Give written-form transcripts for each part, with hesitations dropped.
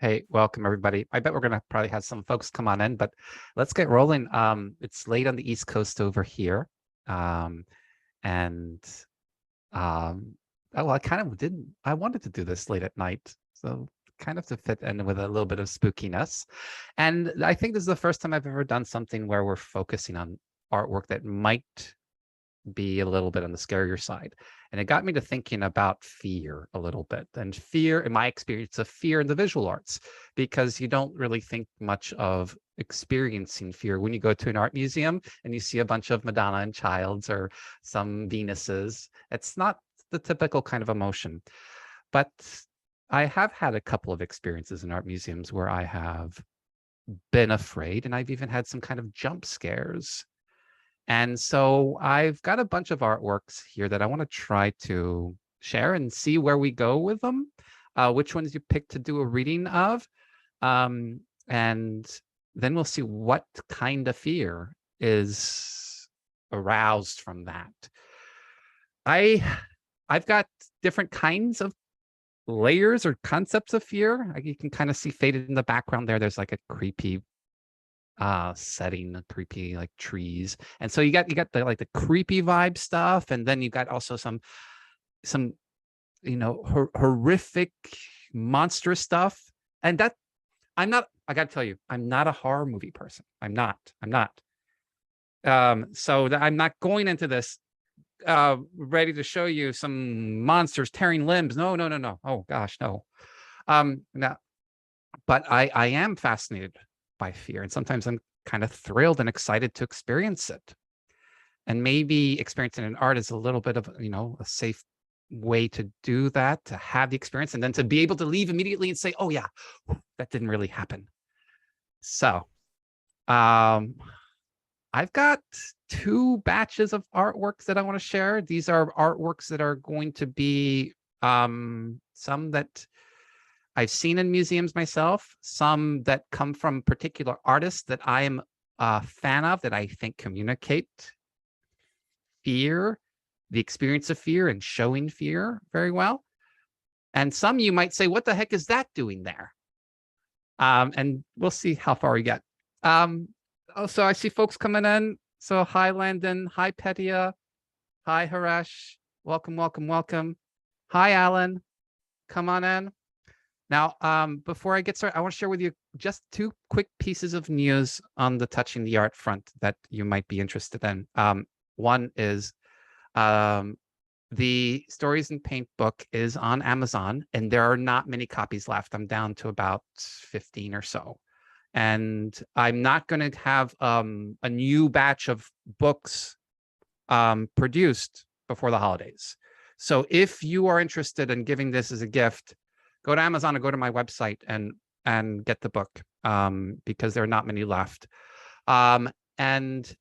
Hey, welcome everybody. I bet we're gonna probably have some folks come on in, but let's get rolling. It's late on the East Coast over here. Um, and well, I wanted to do this late at night, so kind of to fit in with a little bit of spookiness. And I think this is the first time I've ever done something where we're focusing on artwork that might be a little bit on the scarier side. And it got me to thinking about fear a little bit, and fear, in my experience of fear in the visual arts, because you don't really think much of experiencing fear when you go to an art museum and you see a bunch of Madonna and Childs or some Venuses. It's not the typical kind of emotion. But I have had a couple of experiences in art museums where I have been afraid, and I've even had some kind of jump scares. And so I've got a bunch of artworks here that I want to try to share and see where we go with them, which ones you pick to do a reading of. And then we'll see what kind of fear is aroused from that. I've got different kinds of layers or concepts of fear. You can kind of see faded in the background there. There's like a creepy setting, creepy like trees, and so you got the like the creepy vibe stuff, and then you got also some horrific monstrous stuff. And that I gotta tell you, I'm not a horror movie person. I'm not so that I'm not going into this ready to show you some monsters tearing limbs. No. Oh gosh, no. No, but I am fascinated by fear, and sometimes I'm kind of thrilled and excited to experience it. And maybe experiencing an art is a little bit of a safe way to do that, to have the experience, and then to be able to leave immediately and say, oh yeah, that didn't really happen. So I've got two batches of artworks that I want to share. These are artworks that are going to be some that I've seen in museums myself, some that come from particular artists that I am a fan of, that I think communicate fear, the experience of fear and showing fear very well. And some you might say, what the heck is that doing there? And we'll see how far we get. So I see folks coming in. So hi, Landon. Hi, Petia. Hi, Harash. Welcome. Hi, Alan. Come on in. Now, before I get started, I want to share with you just two quick pieces of news on the Touching the Art front that you might be interested in. One is the Stories in Paint book is on Amazon, and there are not many copies left. I'm down to about 15 or so. And I'm not going to have a new batch of books produced before the holidays. So if you are interested in giving this as a gift, go to Amazon or go to my website and get the book, because there are not many left. And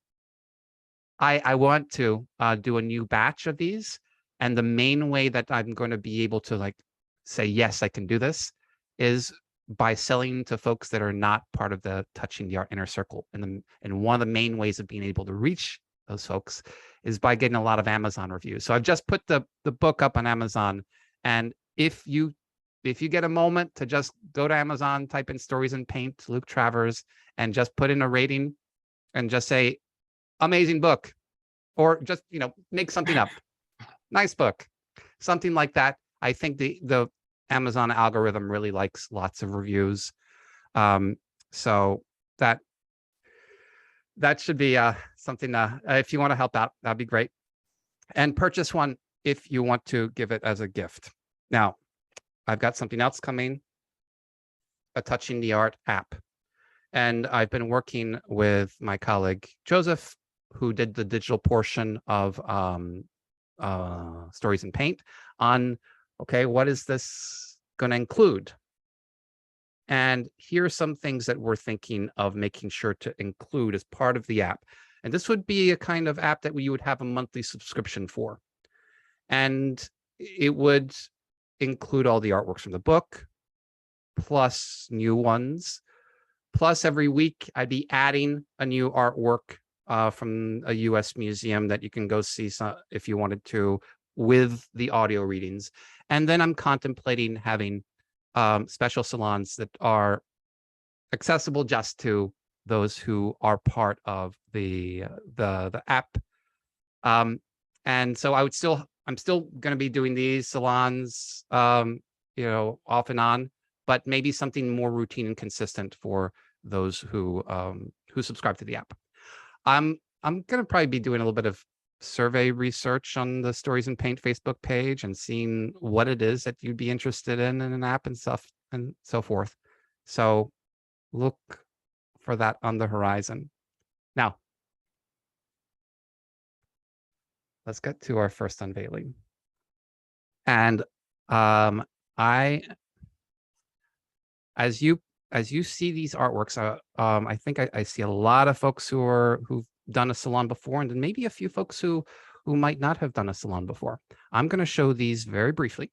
I want to do a new batch of these. And the main way that I'm going to be able to like say, yes, I can do this, is by selling to folks that are not part of the Touching the Art inner circle. And one of the main ways of being able to reach those folks is by getting a lot of Amazon reviews. So I've just put the book up on Amazon. And if you get a moment to just go to Amazon, type in Stories in Paint, Luke Travers, and just put in a rating and just say, amazing book, or just, make something up. Nice book, something like that. I think the Amazon algorithm really likes lots of reviews. So that should be something, if you want to help out, that'd be great. And purchase one if you want to give it as a gift. Now, I've got something else coming, a Touching the Art app. And I've been working with my colleague, Joseph, who did the digital portion of Stories in Paint, on, okay, what is this going to include? And here are some things that we're thinking of making sure to include as part of the app. And this would be a kind of app that you would have a monthly subscription for. And it would include all the artworks from the book, plus new ones. Plus every week I'd be adding a new artwork from a US museum that you can go see if you wanted to, with the audio readings. And then I'm contemplating having special salons that are accessible just to those who are part of the app. And so I'm still going to be doing these salons, off and on, but maybe something more routine and consistent for those who subscribe to the app. I'm going to probably be doing a little bit of survey research on the Stories in Paint Facebook page and seeing what it is that you'd be interested in an app and stuff and so forth. So look for that on the horizon. Now, let's get to our first unveiling. And as you see these artworks, I think I see a lot of folks who've done a salon before, and then maybe a few folks who might not have done a salon before. I'm going to show these very briefly,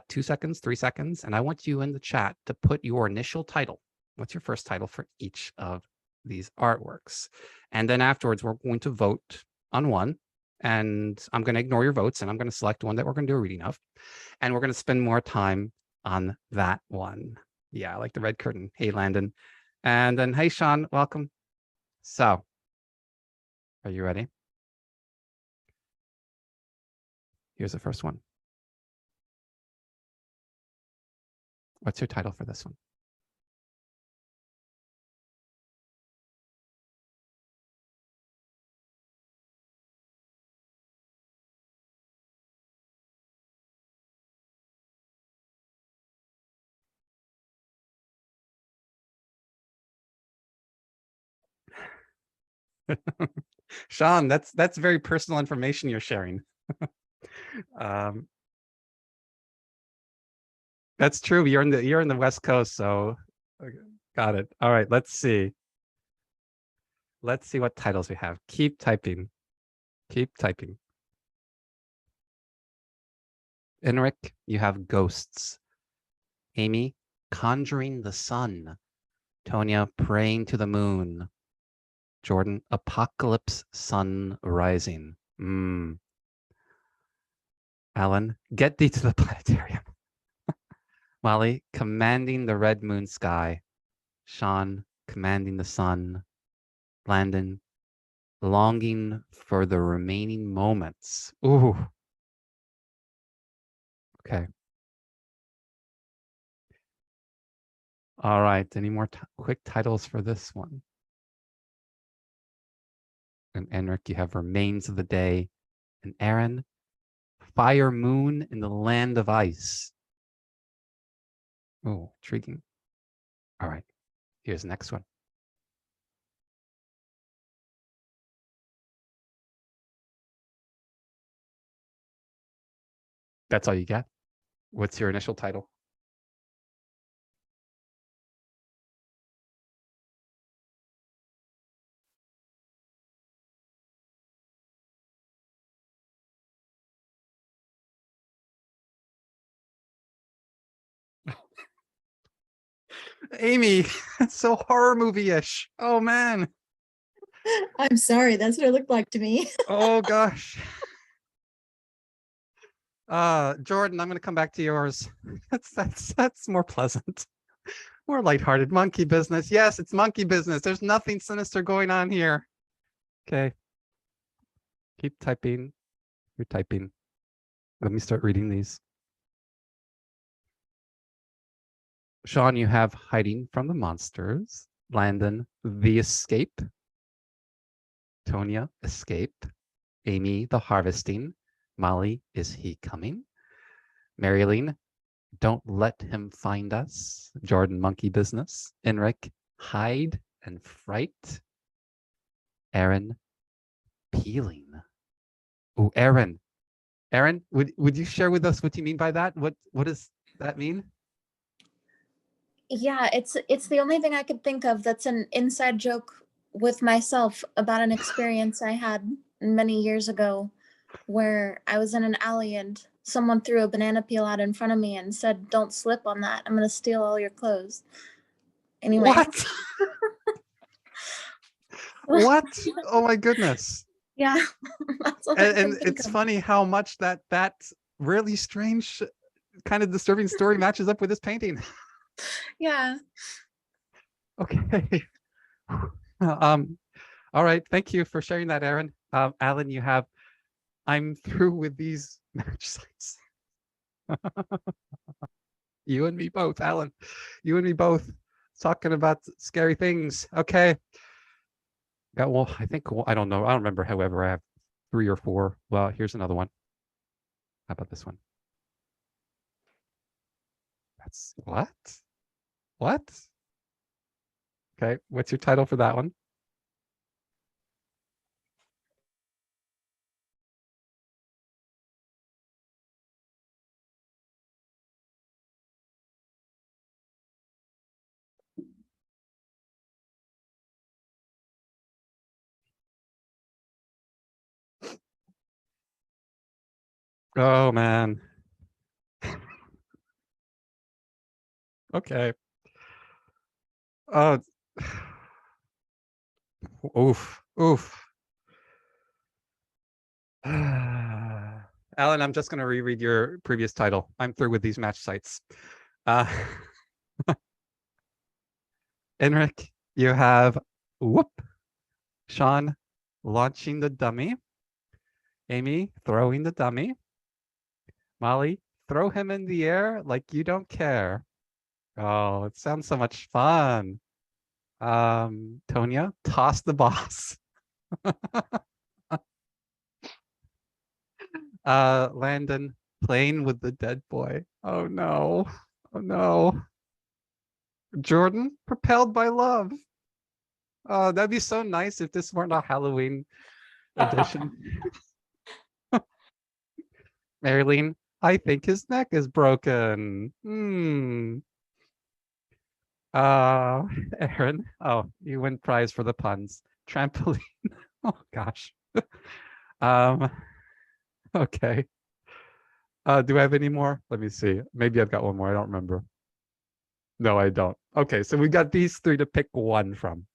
2 seconds, 3 seconds, and I want you in the chat to put your initial title. What's your first title for each of these artworks? And then afterwards, we're going to vote on one, and I'm going to ignore your votes, and I'm going to select one that we're going to do a reading of, and we're going to spend more time on that one. Yeah, I like the red curtain. Hey, Landon. And then, hey, Sean, welcome. So, are you ready? Here's the first one. What's your title for this one? Sean, that's very personal information you're sharing. That's true. You're in the West Coast, so got it. All right, let's see. Let's see what titles we have. Keep typing. Keep typing. Enric, you have Ghosts. Amy, Conjuring the Sun. Tonya, Praying to the Moon. Jordan, Apocalypse Sun Rising. Alan, Get Thee to the Planetarium. Molly, Commanding the Red Moon Sky. Sean, Commanding the Sun. Landon, Longing for the Remaining Moments. Ooh. Okay. All right. Any more quick titles for this one? And Enric, you have Remains of the Day. And Aaron, Fire Moon in the Land of Ice. Oh, intriguing. All right. Here's the next one. That's all you got? What's your initial title? Amy, it's so horror movie-ish. Oh, man. I'm sorry, that's what it looked like to me. Oh, gosh. Jordan, I'm going to come back to yours. That's more pleasant. More lighthearted. Monkey business. Yes, it's monkey business. There's nothing sinister going on here. Okay. Keep typing. You're typing. Let me start reading these. Sean, you have Hiding from the Monsters. Landon, The Escape. Tonya, Escape. Amy, The Harvesting. Molly, Is He Coming? Marilyn, Don't Let Him Find Us. Jordan, Monkey Business. Enric, Hide and Fright. Aaron, Peeling. Oh, Aaron. Aaron, would you share with us what you mean by that? What does that mean? Yeah, it's the only thing I could think of that's an inside joke with myself about an experience I had many years ago where I was in an alley and someone threw a banana peel out in front of me and said, "Don't slip on that. I'm going to steal all your clothes." Anyway. What? What? Oh my goodness. Yeah. And it's funny how much that really strange kind of disturbing story matches up with this painting? Yeah. Okay. All right. Thank you for sharing that, Aaron. Alan, you have, I'm through with these match sites. You and me both, Alan. You and me both talking about scary things. Okay. Got, well, I think, well, I don't know. I don't remember. However, I have 3 or 4. Well, here's another one. How about this one? That's what? What? Okay. What's your title for that one? Oh, man. Okay. Oh, oof. Oof. Alan, I'm just going to reread your previous title. I'm through with these match sites. Enric, you have whoop. Sean launching the dummy. Amy throwing the dummy. Molly, throw him in the air like you don't care. Oh, it sounds so much fun. Tonya, toss the boss. Landon, playing with the dead boy. Oh no. Oh no. Jordan, propelled by love. Oh, that'd be so nice if this weren't a Halloween edition. Marilyn, I think his neck is broken. Aaron, oh, you win prize for the puns. Trampoline. Oh gosh. um, okay. Do I have any more? Let me see. Maybe I've got one more. I don't remember. No, I don't. Okay, so we got these 3 to pick one from.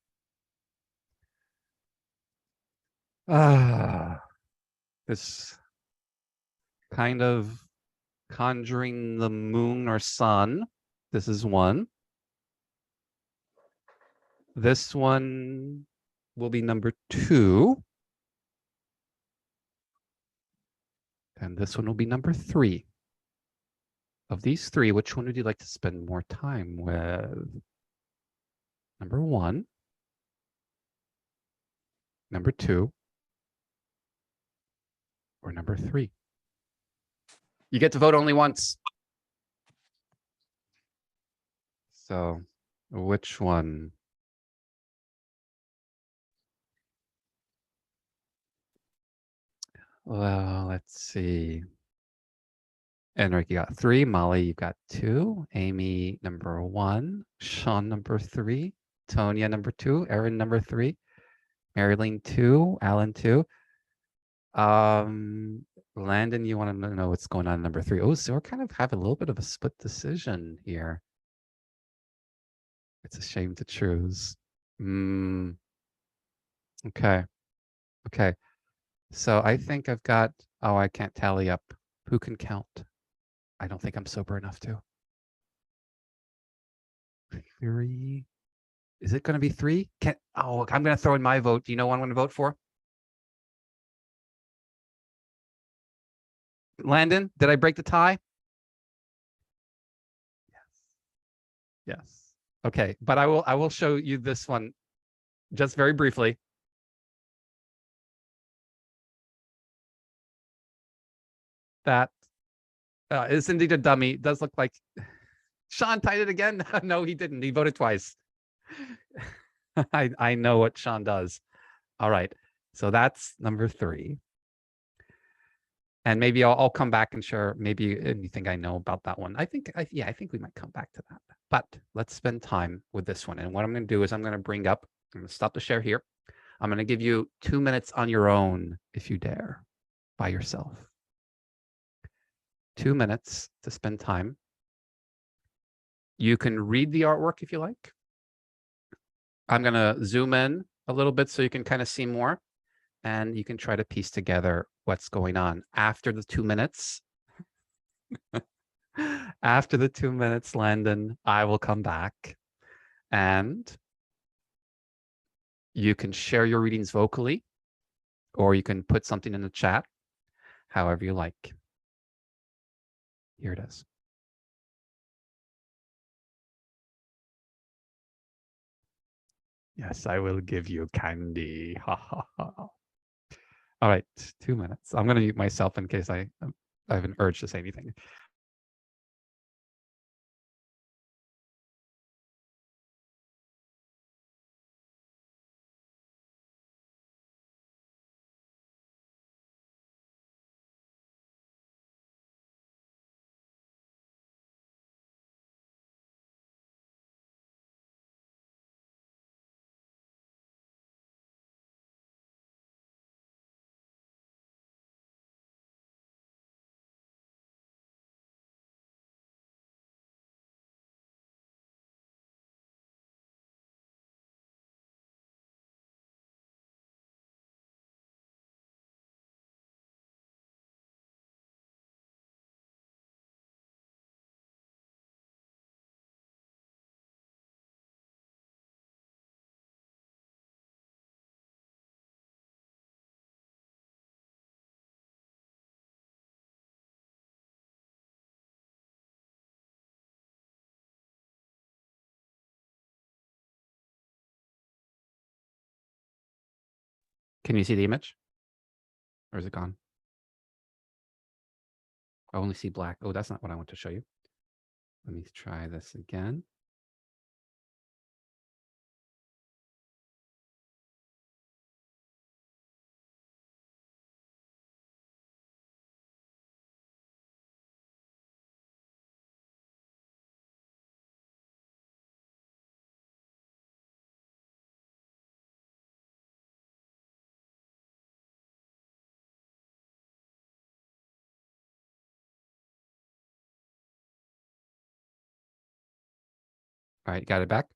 This kind of conjuring the moon or sun. This is one. This one will be number 2. And this one will be number 3. Of these 3, which one would you like to spend more time with? Number 1, number 2, or number 3? You get to vote only once. So, which one? Well, let's see. Enric, you got 3. Molly, you got 2. Amy, number 1. Sean, number 3. Tonya, number 2. Aaron, number 3. Marilyn, 2. Alan, 2. Landon, you want to know what's going on number 3. Oh, so we're kind of having a little bit of a split decision here. It's a shame to choose. Okay. Okay. So I think I've got, oh, I can't tally up. Who can count? I don't think I'm sober enough to. 3. Is it going to be 3? Oh, I'm going to throw in my vote. Do you know what I'm going to vote for? Landon, did I break the tie? Yes. Yes. Okay, but I will show you this one just very briefly. That is indeed a dummy. It does look like Sean tied it again. No, he didn't. He voted twice. I know what Sean does. All right. So that's number 3. And maybe I'll come back and share maybe anything I know about that one. I think we might come back to that. But let's spend time with this one. And what I'm going to do is I'm going to stop the share here. I'm going to give you 2 minutes on your own, if you dare, by yourself. 2 minutes to spend time. You can read the artwork if you like. I'm going to zoom in a little bit so you can kind of see more. And you can try to piece together what's going on. After the 2 minutes, After the 2 minutes, Landon, I will come back and you can share your readings vocally, or you can put something in the chat, however you like. Here it is. Yes, I will give you candy. Ha ha ha. All right, 2 minutes. I'm going to mute myself in case I have an urge to say anything. Can you see the image? Or is it gone? I only see black. Oh, that's not what I want to show you. Let me try this again. All right, got it back?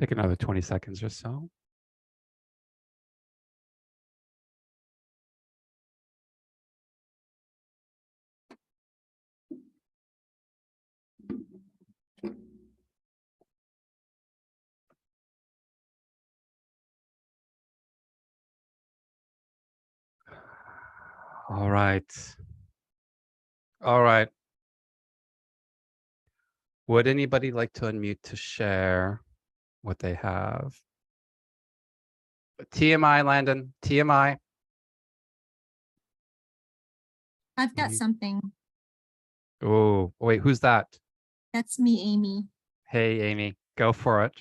Take another 20 seconds or so. All right. All right. Would anybody like to unmute to share what they have? TMI, Landon. TMI. I've got something. Oh, wait, who's that? That's me, Amy. Hey, Amy, go for it.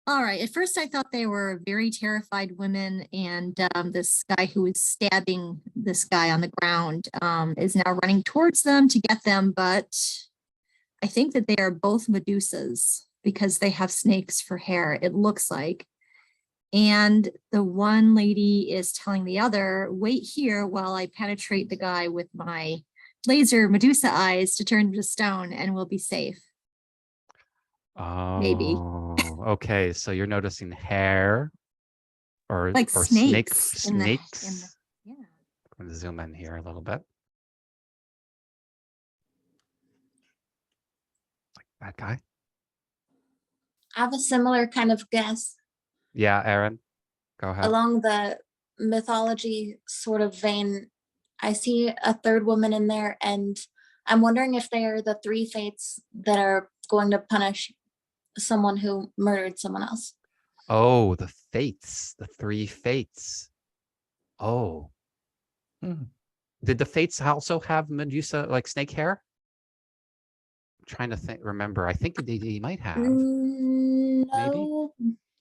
All right. At first, I thought they were very terrified women, and this guy who was stabbing this guy on the ground is now running towards them to get them. But I think that they are both Medusas because they have snakes for hair, it looks like. And the one lady is telling the other, wait here while I penetrate the guy with my laser Medusa eyes to turn him to stone and we'll be safe. Maybe. Oh, okay. So you're noticing hair or Like snakes. snakes. Yeah. I'm going to zoom in here a little bit. Like that guy. I have a similar kind of guess Yeah, Aaron, go ahead. along the mythology sort of vein. I see a third woman in there, and I'm wondering if they are the three fates that are going to punish someone who murdered someone else. Oh, the fates, the three fates. Oh, did the fates also have Medusa, like snake hair? I'm trying to remember. I think they might have. No,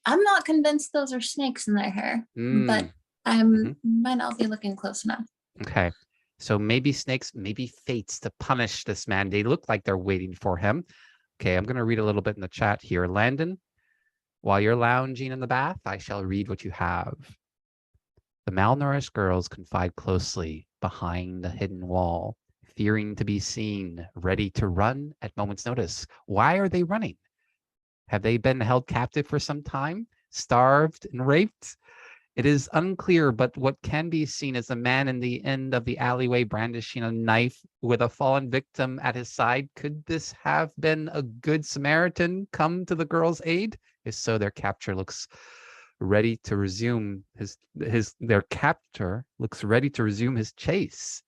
I'm not convinced those are snakes in their hair, but I might not be looking close enough. Okay, so maybe snakes, maybe fates to punish this man. They look like they're waiting for him. Okay, I'm going to read a little bit in the chat here. Landon, while you're lounging in the bath, I shall read what you have. The malnourished girls confide closely behind the hidden wall, fearing to be seen, ready to run at moment's notice. Why are they running? Have they been held captive for some time, starved and raped? It is unclear, but what can be seen is a man in the end of the alleyway brandishing a knife with a fallen victim at his side. Could this have been a good Samaritan come to the girl's aid? If so, their capture looks ready to resume their captor looks ready to resume his chase.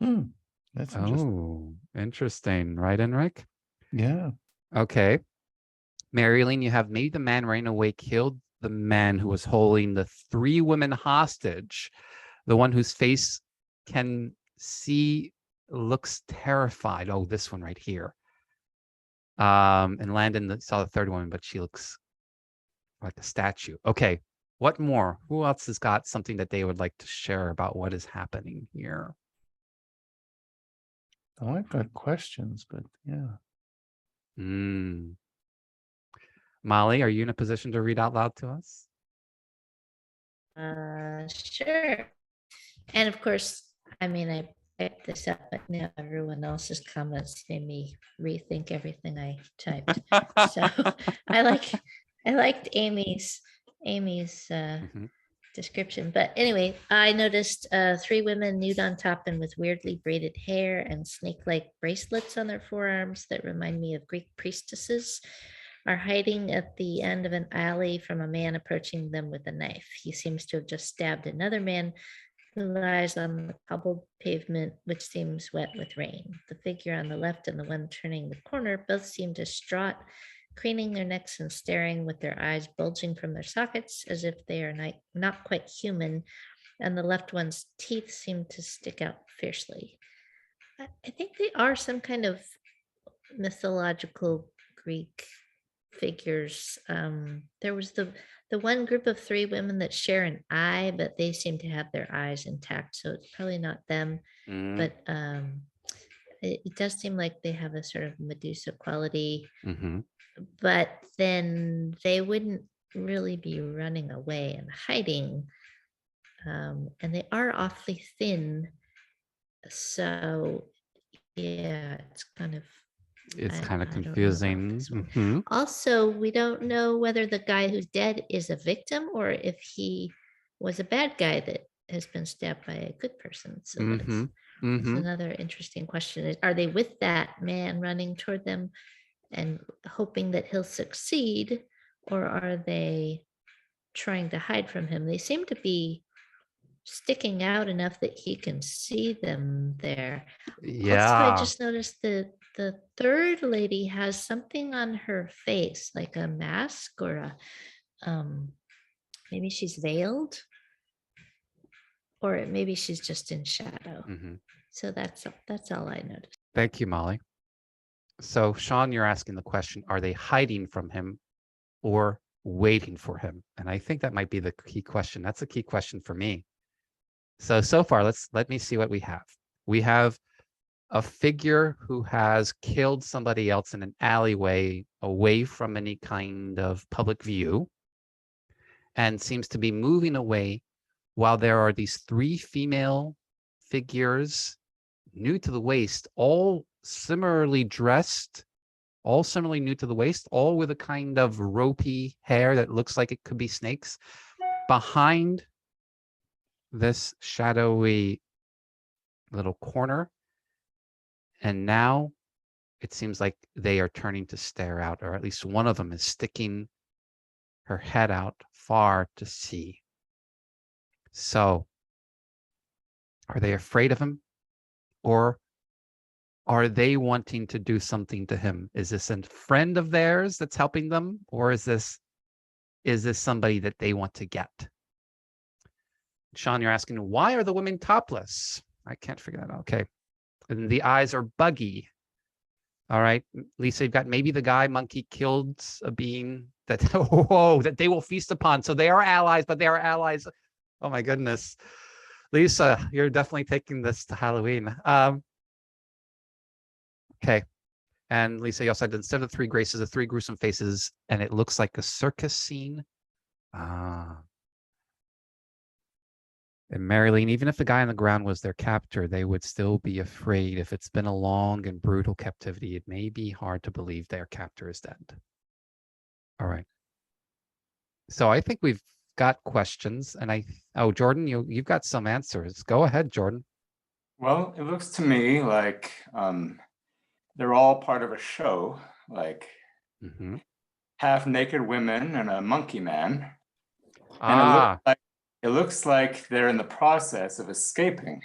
That's interesting. Oh, interesting, right, Enric? Yeah. Okay. Marilyn, you have maybe the man running away killed the man who was holding the three women hostage. The one whose face can see looks terrified. Oh, this one right here. And Landon saw the third woman, but she looks like a statue. Okay, what more? Who else has got something that they would like to share about what is happening here? Oh, I've got questions, but yeah. Molly, are you in a position to read out loud to us? Sure. And of course, I mean, I picked this up, but now everyone else's comments made me rethink everything I typed. So I liked Amy's description. But anyway, I noticed three women nude on top and with weirdly braided hair and snake-like bracelets on their forearms that remind me of Greek priestesses are hiding at the end of an alley from a man approaching them with a knife. He seems to have just stabbed another man who lies on the cobbled pavement, which seems wet with rain. The figure on the left and the one turning the corner both seem distraught, craning their necks and staring with their eyes bulging from their sockets as if they are not quite human, and the left one's teeth seem to stick out fiercely. I think they are some kind of mythological Greek figures. There was the one group of three women that share an eye, but they seem to have their eyes intact, so it's probably not them. But it does seem like they have a sort of Medusa quality. But then they wouldn't really be running away and hiding, and they are awfully thin. So yeah, it's kind of confusing. Also, we don't know whether the guy who's dead is a victim or if he was a bad guy that has been stabbed by a good person. So that's another interesting question. Are they with that man running toward them and hoping that he'll succeed, or are they trying to hide from him? They seem to be sticking out enough that he can see them there. Yeah. Also, I just noticed that the third lady has something on her face, like a mask or maybe she's veiled, or maybe she's just in shadow. So that's all I noticed. Thank you, Molly. So Sean, you're asking the question, are they hiding from him or waiting for him? And I think that might be the key question. That's a key question for me. So far, let me see what we have. We have a figure who has killed somebody else in an alleyway away from any kind of public view. and seems to be moving away while there are these three female figures, new to the waist, all similarly dressed, all similarly new to the waist, all with a kind of ropey hair that looks like it could be snakes. Behind this shadowy little corner. And now it seems like they are turning to stare out, or at least one of them is sticking her head out far to see. So, are they afraid of him? Or are they wanting to do something to him? Is this a friend of theirs that's helping them? Or is this somebody that they want to get? Sean, you're asking, why are the women topless? I can't figure that out. Okay. And the eyes are buggy. All right. Lisa, you've got maybe the guy monkey killed a being that, whoa, that they will feast upon. So they are allies, but they are allies. Oh my goodness. Lisa, you're definitely taking this to Halloween. Okay. And Lisa, you also said instead of the three graces, the three gruesome faces, and it looks like a circus scene. And Marilyn, even if the guy on the ground was their captor, they would still be afraid. If it's been a long and brutal captivity, it may be hard to believe their captor is dead. All right. So I think we've got questions, and Jordan, you've got some answers. Go ahead, Jordan. Well, it looks to me like they're all part of a show, like half-naked women and a monkey man. And it looks like they're in the process of escaping.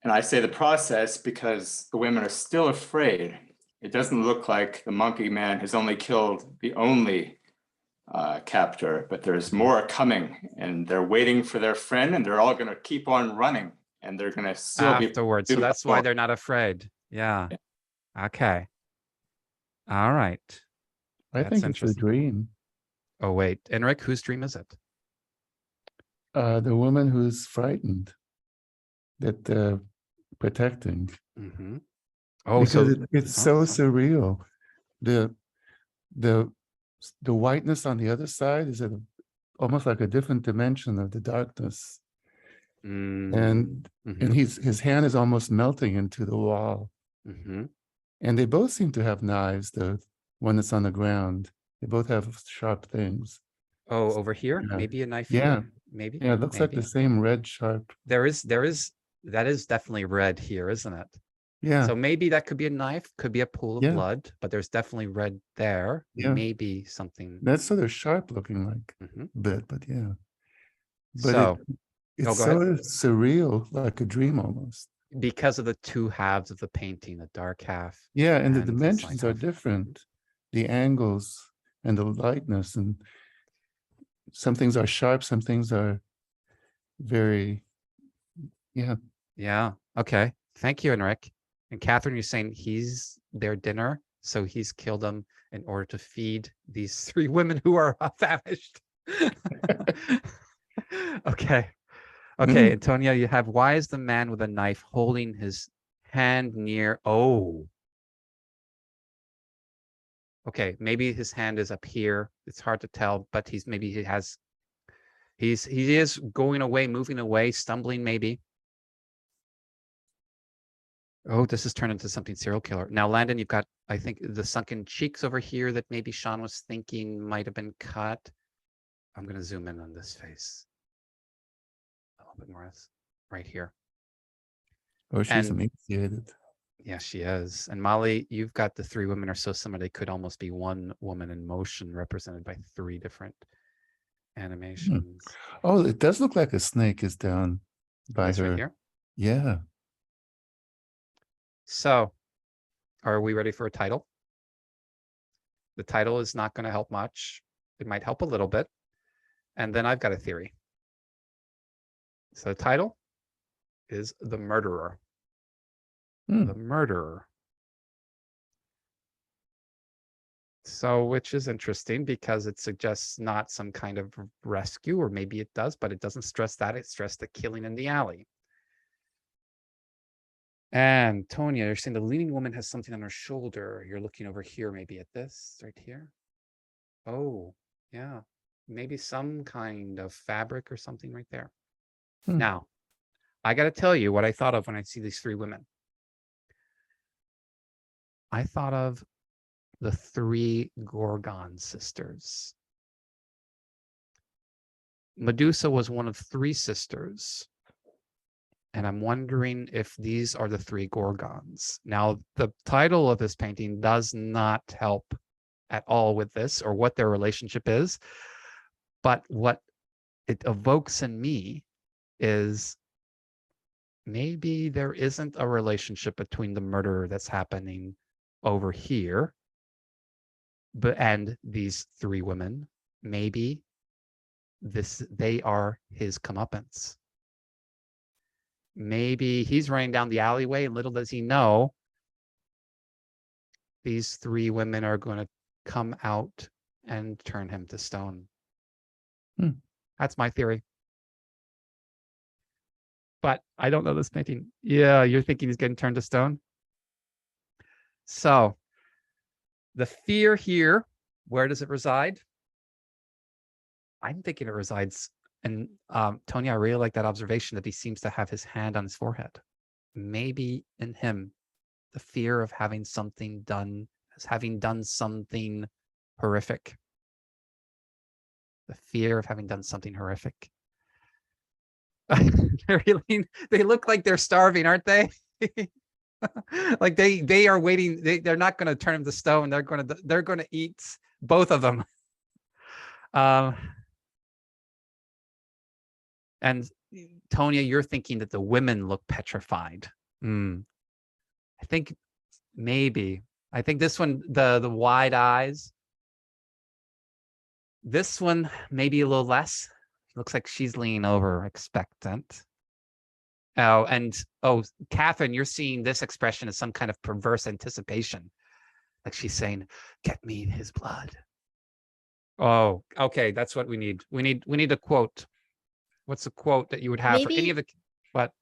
And I say the process because the women are still afraid. It doesn't look like the monkey man has only killed the only captor, but there's more coming, and they're waiting for their friend, and they're all going to keep on running, and they're going to still afterwards. So that's why they're not afraid. Yeah. Okay. All right. I think it's a dream. Oh, wait. Enric, whose dream is it? The woman who's frightened that they're protecting. Oh, because so it's so surreal. The whiteness on the other side is almost like a different dimension of the darkness. And his hand is almost melting into the wall. And they both seem to have knives, the one that's on the ground. They both have sharp things. Oh, over here? Yeah. Maybe a knife here? Maybe? Yeah, it looks like the same red sharp. That is definitely red here, isn't it? Yeah. So maybe that could be a knife, could be a pool of blood, but there's definitely red there. Yeah. Maybe something. That's sort of sharp looking like bit, but yeah. But so it's so surreal, like a dream almost. Because of the two halves of the painting, the dark half. Yeah, and the dimensions are different. The angles and the lightness, and some things are sharp, some things are very, Yeah. Okay. Thank you, Enric. And Catherine, you're saying he's their dinner, so he's killed them in order to feed these three women who are famished. Okay. Okay, Antonia, you have, why is the man with a knife holding his hand near, okay, maybe his hand is up here. It's hard to tell, but he is going away, moving away, stumbling maybe. Oh, this has turned into something serial killer. Now, Landon, you've got, I think, the sunken cheeks over here that maybe Sean was thinking might have been cut. I'm going to zoom in on this face. A little bit more right here. Oh, she's emaciated. Yeah, she is. And Molly, you've got the three women are so similar, they could almost be one woman in motion represented by three different animations. Oh, it does look like a snake is down by her. Right here? Yeah. So, are we ready for a title? The title is not going to help much. It might help a little bit. And then I've got a theory. So the title is The Murderer. The Murderer. So, which is interesting because it suggests not some kind of rescue, or maybe it does, but it doesn't stress that. It stressed the killing in the alley. And Tonya, you're saying the leading woman has something on her shoulder. You're looking over here, maybe at this right here. Oh, yeah. maybe some kind of fabric or something right there. Hmm. Now, I got to tell you what I thought of when I see these three women. I thought of the three Gorgon sisters. Medusa was one of three sisters. And I'm wondering if these are the three Gorgons. Now, the title of this painting does not help at all with this or what their relationship is. But what it evokes in me is maybe there isn't a relationship between the murder that's happening over here and these three women. Maybe they are his comeuppance. Maybe he's running down the alleyway, and little does he know, these three women are going to come out and turn him to stone. That's my theory. But I don't know this painting. Yeah, you're thinking he's getting turned to stone? So the fear here, where does it reside? I'm thinking it resides, and Tony, I really like that observation that he seems to have his hand on his forehead. Maybe in him, the fear of having something done, as having done something horrific. The fear of having done something horrific. They look like they're starving, aren't they? Like they are waiting. They're not going to turn him to stone. They're going to eat both of them. And Tonya, you're thinking that the women look petrified. I think maybe. I think this one, the wide eyes. This one maybe a little less. Looks like she's leaning over, expectant. Oh, and Catherine, you're seeing this expression as some kind of perverse anticipation. Like she's saying, "Get me his blood." Oh, okay, that's what we need. We need a quote. What's a quote that you would have for any of the what?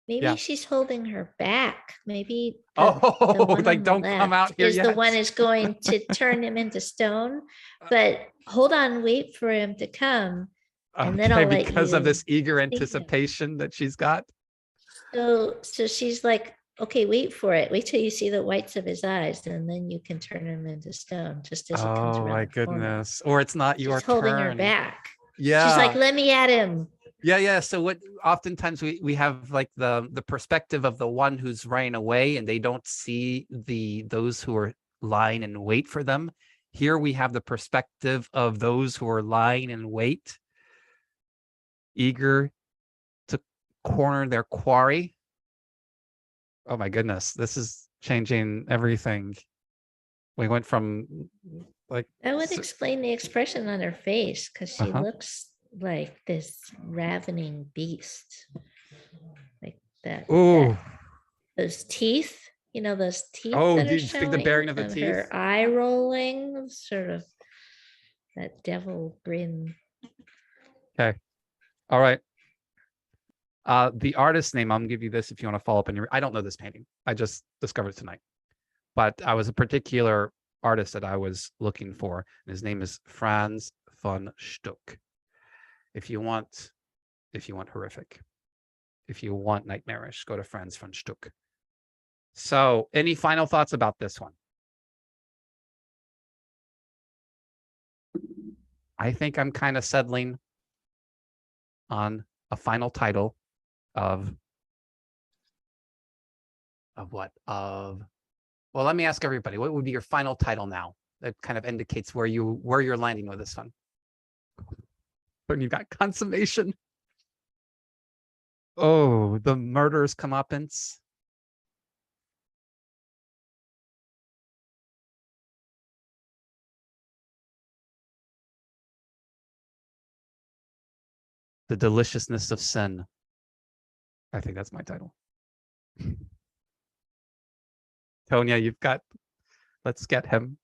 Maybe she's holding her back. Maybe the one like don't come out here is yet. The one is going to turn him into stone. But hold on, wait for him to come. And then I'll let because you of this eager anticipation that she's got. So she's like, okay, wait for it. Wait till you see the whites of his eyes, and then you can turn him into stone. Just as it comes around. Oh my goodness! Or it's not your turn. Holding her back. Yeah. She's like, let me at him. Yeah. So what? Oftentimes we have like the perspective of the one who's running away, and they don't see those who are lying in wait for them. Here we have the perspective of those who are lying in wait, eager to corner their quarry. Oh my goodness, this is changing everything. We went from like that would explain the expression on her face, because she looks like this ravening beast, like that. Oh, those teeth, those teeth. Oh, do you think the bearing of the teeth? Her eye rolling, sort of that devil grin. Okay, all right. The artist's name, I'm gonna give you this if you want to follow up on your. I don't know this painting. I just discovered it tonight, but I was a particular artist that I was looking for. And his name is Franz von Stuck. If you want horrific, if you want nightmarish, go to Franz von Stuck. So, any final thoughts about this one? I think I'm kind of settling on a final title of what? Well, let me ask everybody, what would be your final title now? That kind of indicates where you're landing with this one. When you got consummation. Oh, the murder's comeuppance. The deliciousness of sin. I think that's my title. Tonya, let's get him.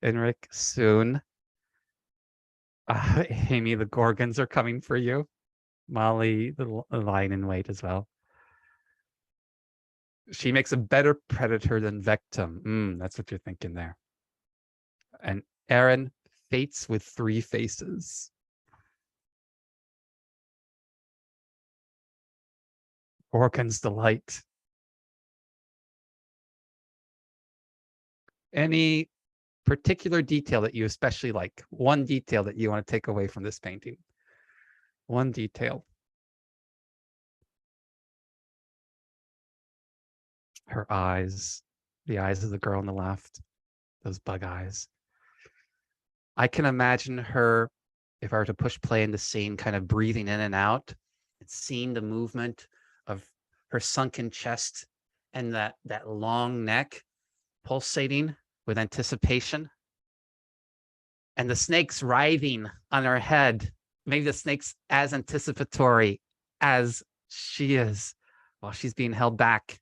Enric, soon. Amy, the Gorgons are coming for you. Molly, the lying in wait as well. She makes a better predator than victim. That's what you're thinking there. And Aaron, Fates with 3 faces. Orkan's Delight. Any particular detail that you especially like? One detail that you want to take away from this painting? One detail. Her eyes, the eyes of the girl on the left, those bug eyes. I can imagine her, if I were to push play in the scene, kind of breathing in and out and seeing the movement of her sunken chest and that long neck pulsating with anticipation. And the snake's writhing on her head. Maybe the snake's as anticipatory as she is while she's being held back.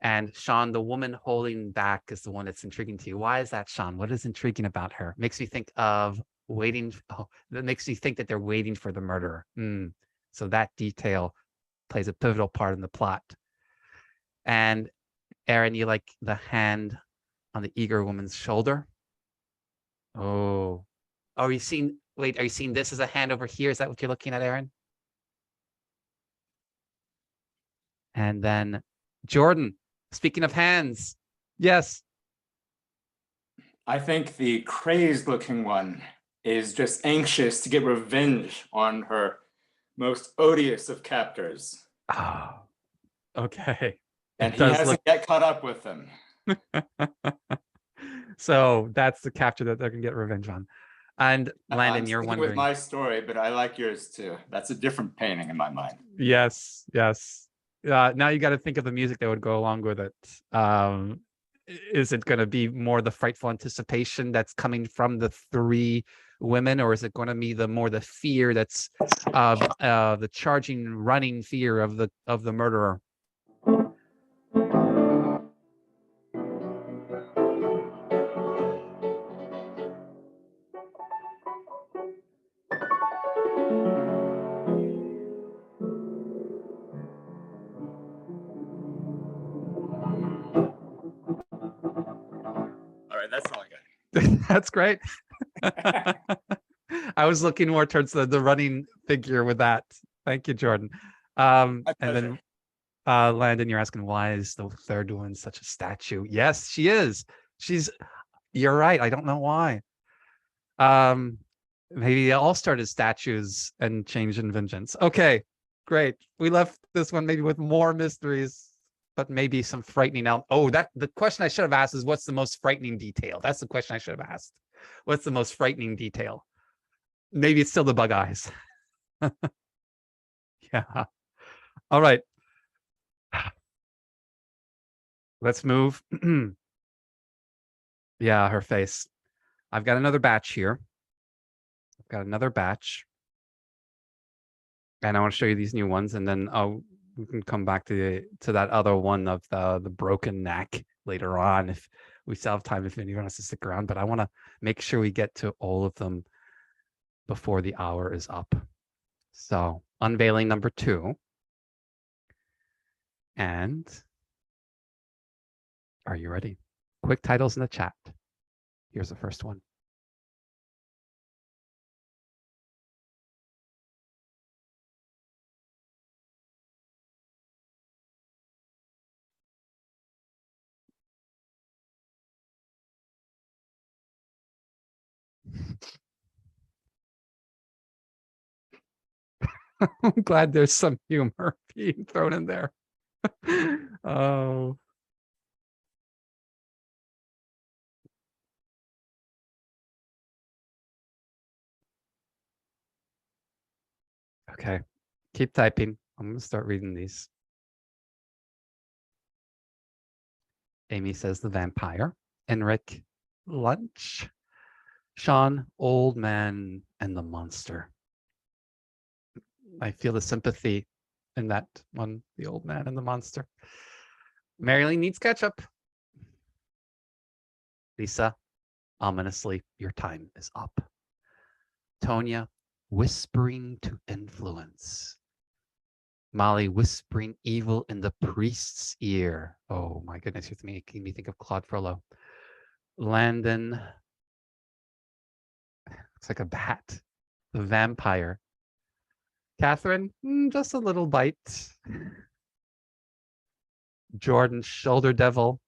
And Sean, the woman holding back is the one that's intriguing to you. Why is that, Sean? What is intriguing about her? Makes me think of waiting. Oh, that makes me think that they're waiting for the murderer. So that detail plays a pivotal part in the plot. And Aaron, you like the hand on the eager woman's shoulder? Oh, are you seeing? Wait, are you seeing this as a hand over here? Is that what you're looking at, Aaron? And then Jordan, speaking of hands, yes. I think the crazed looking one is just anxious to get revenge on her most odious of captors. Oh, okay. And he hasn't yet caught up with them. So that's the capture that they're gonna get revenge on. And Landon, I'm you're sticking wondering. with my story, but I like yours too. That's a different painting in my mind. Yes, yes. Now you got to think of the music that would go along with it. Is it going to be more the frightful anticipation that's coming from the 3 women, or is it going to be the fear that's the charging, running fear of the murderer? All right, that's all I got. That's great. I was looking more towards the running figure with that. Thank you, Jordan. And then Landon, you're asking, why is the 3rd one such a statue? Yes, she is. You're right. I don't know why. Maybe they all started statues and changed in vengeance. Okay, great. We left this one maybe with more mysteries, but maybe some frightening out. Oh, the question I should have asked is, what's the most frightening detail? That's the question I should have asked. What's the most frightening detail? Maybe it's still the bug eyes. Yeah. All right. Let's move. Yeah, her face. I've got another batch here. I've got another batch. And I want to show you these new ones, and then we can come back to that other one of the broken neck later on if we still have time, if anyone wants to stick around. But I want to make sure we get to all of them before the hour is up. So unveiling number 2. And are you ready? Quick titles in the chat. Here's the first one. I'm glad there's some humor being thrown in there. Oh. Okay, keep typing. I'm going to start reading these. Amy says the vampire. Enric, lunch. Sean, old man and the monster. I feel the sympathy in that one, the old man and the monster. Marilyn needs ketchup. Lisa, ominously, your time is up. Tonya, whispering to influence. Molly, whispering evil in the priest's ear. Oh my goodness, you're making me think of Claude Frollo. Landon, Looks like a bat. The vampire. Catherine, just a little bite. Jordan, shoulder devil.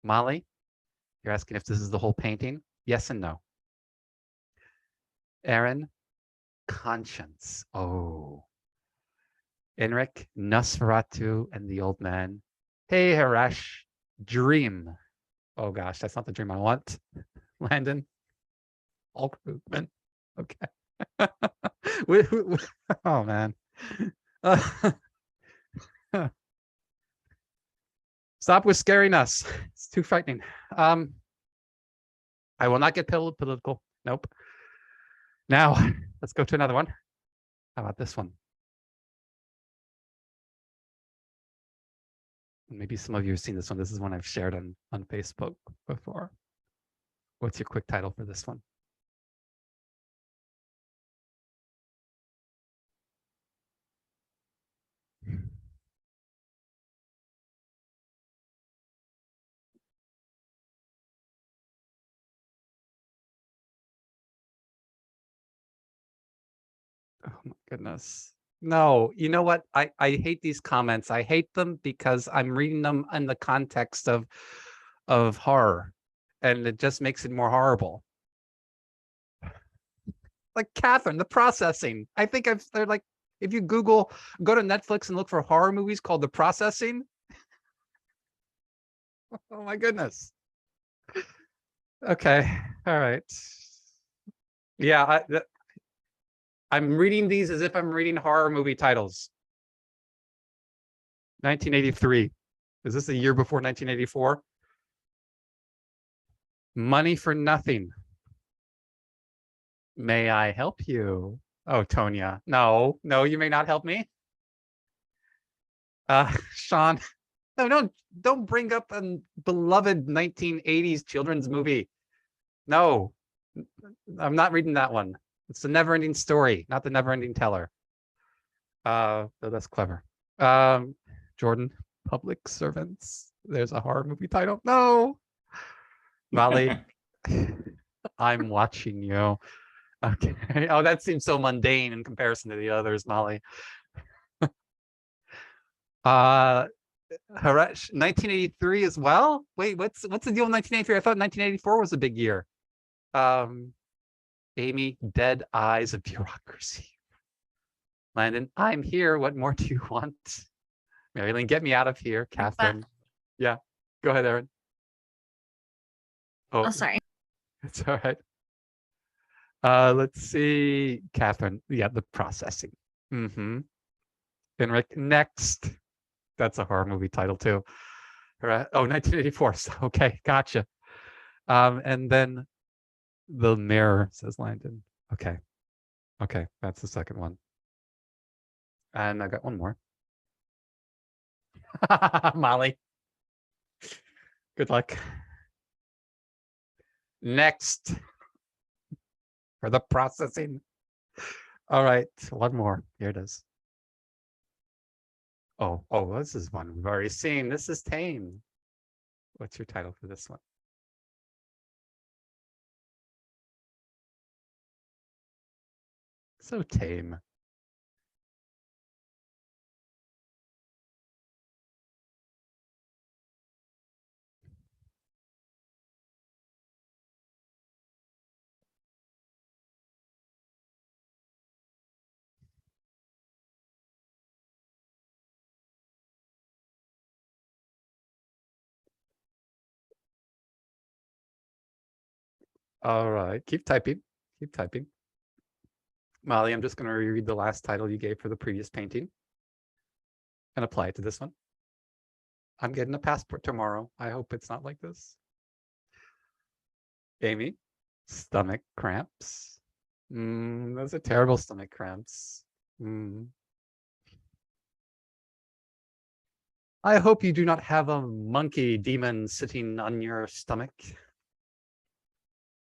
Molly, you're asking if this is the whole painting? Yes and no. Aaron, conscience. Oh. Enric, Nosferatu and the old man. Hey, Harash, dream. Oh gosh, that's not the dream I want. Landon, Hulk movement. Okay. Oh man. Stop with scaring us. It's too frightening. I will not get political. Nope. Now, let's go to another one. How about this one? Maybe some of you have seen this one. This is one I've shared on Facebook before. What's your quick title for this one? Oh my goodness. No, you know what? I hate these comments. I hate them because I'm reading them in the context of horror, and it just makes it more horrible. Like Catherine, the processing. I think they're like, if you go to Netflix and look for horror movies called The Processing. Oh my goodness. Okay, all right. Yeah, I'm reading these as if I'm reading horror movie titles. 1983. Is this a year before 1984? Money for Nothing. May I help you? Oh, Tonya. No, you may not help me. Sean. No, don't bring up a beloved 1980s children's movie. No, I'm not reading that one. It's the Never-Ending Story, not the Never-Ending Teller. That's clever. Jordan, Public Servants. There's a horror movie title. No. Molly, I'm watching you. Okay. Oh, that seems so mundane in comparison to the others, Molly. Harash, 1983 as well. Wait, what's the deal with 1983? I thought 1984 was a big year. Amy, Dead Eyes of Bureaucracy. Landon, I'm here. What more do you want? Marilyn, get me out of here. Catherine. Yeah, go ahead, Erin. Oh, sorry. It's all right. Let's see. Catherine. Yeah, The Processing. Enric, next. That's a horror movie title too. Oh, 1984. So, okay, gotcha. And then The Mirror, says Landon. Okay, that's the second one. And I got one more. Molly. Good luck. Next. For The Processing. All right, one more. Here it is. Oh, this is one we've already seen. This is Tame. What's your title for this one? So tame. All right, keep typing. Molly, I'm just going to reread the last title you gave for the previous painting and apply it to this one. I'm getting a passport tomorrow. I hope it's not like this. Amy, stomach cramps. Those are terrible stomach cramps. I hope you do not have a monkey demon sitting on your stomach.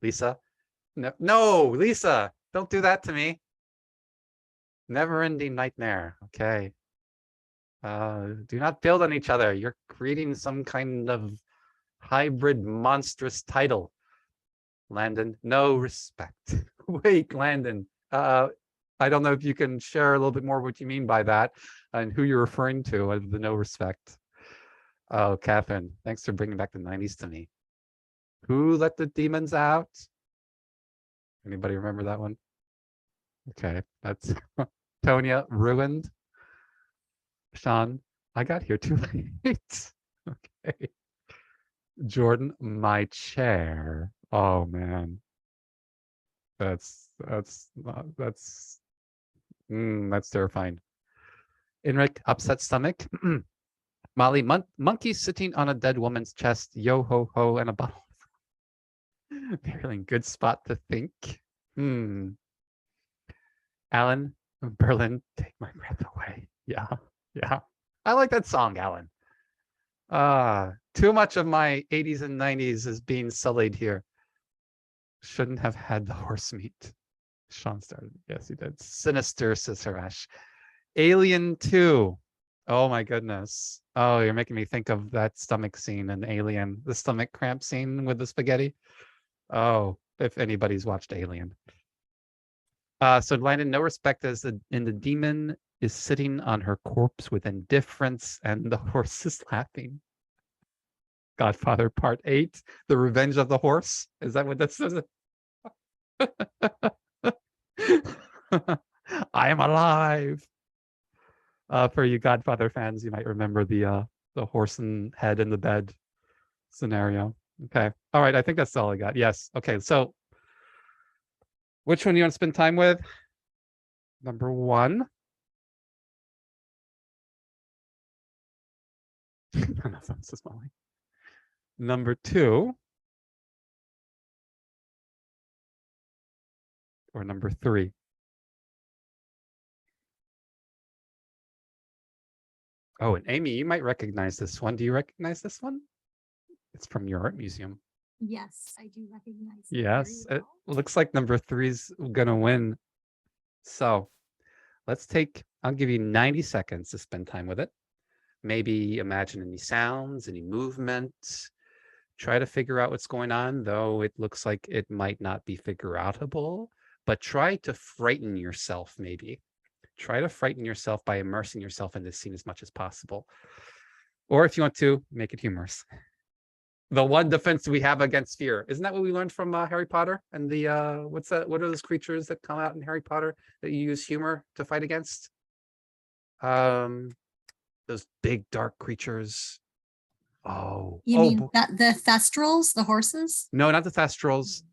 Lisa, no, Lisa, don't do that to me. Never-ending nightmare. Okay. Do not build on each other. You're creating some kind of hybrid monstrous title. Landon, no respect. Wait, Landon, I don't know if you can share a little bit more what you mean by that and who you're referring to as the no respect. Oh, Catherine, thanks for bringing back the 90s to me. Who let the demons out? Anybody remember that one? Okay, that's Tonya, ruined. Sean, I got here too late. Okay. Jordan, my chair. Oh man. That's terrifying. Enric, upset stomach. Molly, monkey sitting on a dead woman's chest. Yo ho ho, and a bottle. Marilyn, good spot to think. Alan, Berlin, take my breath away. Yeah, yeah. I like that song, Alan. Too much of my 80s and 90s is being sullied here. Shouldn't have had the horse meat. Sean started. Yes, he did. Sinister, says Harash. Alien 2. Oh my goodness. Oh, you're making me think of that stomach scene in Alien, the stomach cramp scene with the spaghetti. Oh, if anybody's watched Alien. So Landon, no respect as in the demon is sitting on her corpse with indifference and the horse is laughing. Godfather Part 8, The Revenge of the Horse. Is that what that says? I am alive. For you Godfather fans, you might remember the horse and head in the bed scenario. Okay. All right. I think that's all I got. Yes. Okay. So which one do you want to spend time with? Number 1. None of them, says Molly. Number 2. Or number 3. Oh, and Amy, you might recognize this one. Do you recognize this one? It's from your art museum. Yes, I do recognize it. Yes, very it well. looks like number 3's gonna win. So let's I'll give you 90 seconds to spend time with it. Maybe imagine any sounds, any movement. Try to figure out what's going on, though it looks like it might not be figure outable, but try to frighten yourself maybe. Try to frighten yourself by immersing yourself in this scene as much as possible. Or if you want to, make it humorous. The one defense we have against fear. Isn't that what we learned from Harry Potter? And the, what's that? What are those creatures that come out in Harry Potter that you use humor to fight against? Those big dark creatures. Oh. You mean that the thestrals, the horses? No, not the thestrals.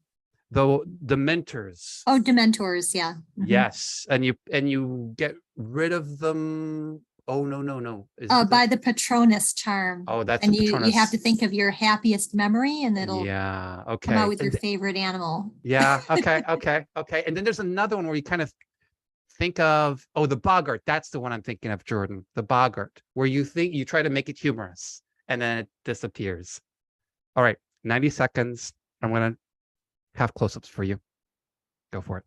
The Dementors. Oh, Dementors, yeah. Yes, and you get rid of them. Oh no. By the Patronus charm. Oh, that's and a Patronus. You have to think of your happiest memory, and it'll okay. come out with your favorite animal. Yeah. Okay. And then there's another one where you kind of think of the boggart. That's the one I'm thinking of, Jordan. The boggart, where you try to make it humorous, and then it disappears. All right, 90 seconds. I'm gonna have close-ups for you. Go for it.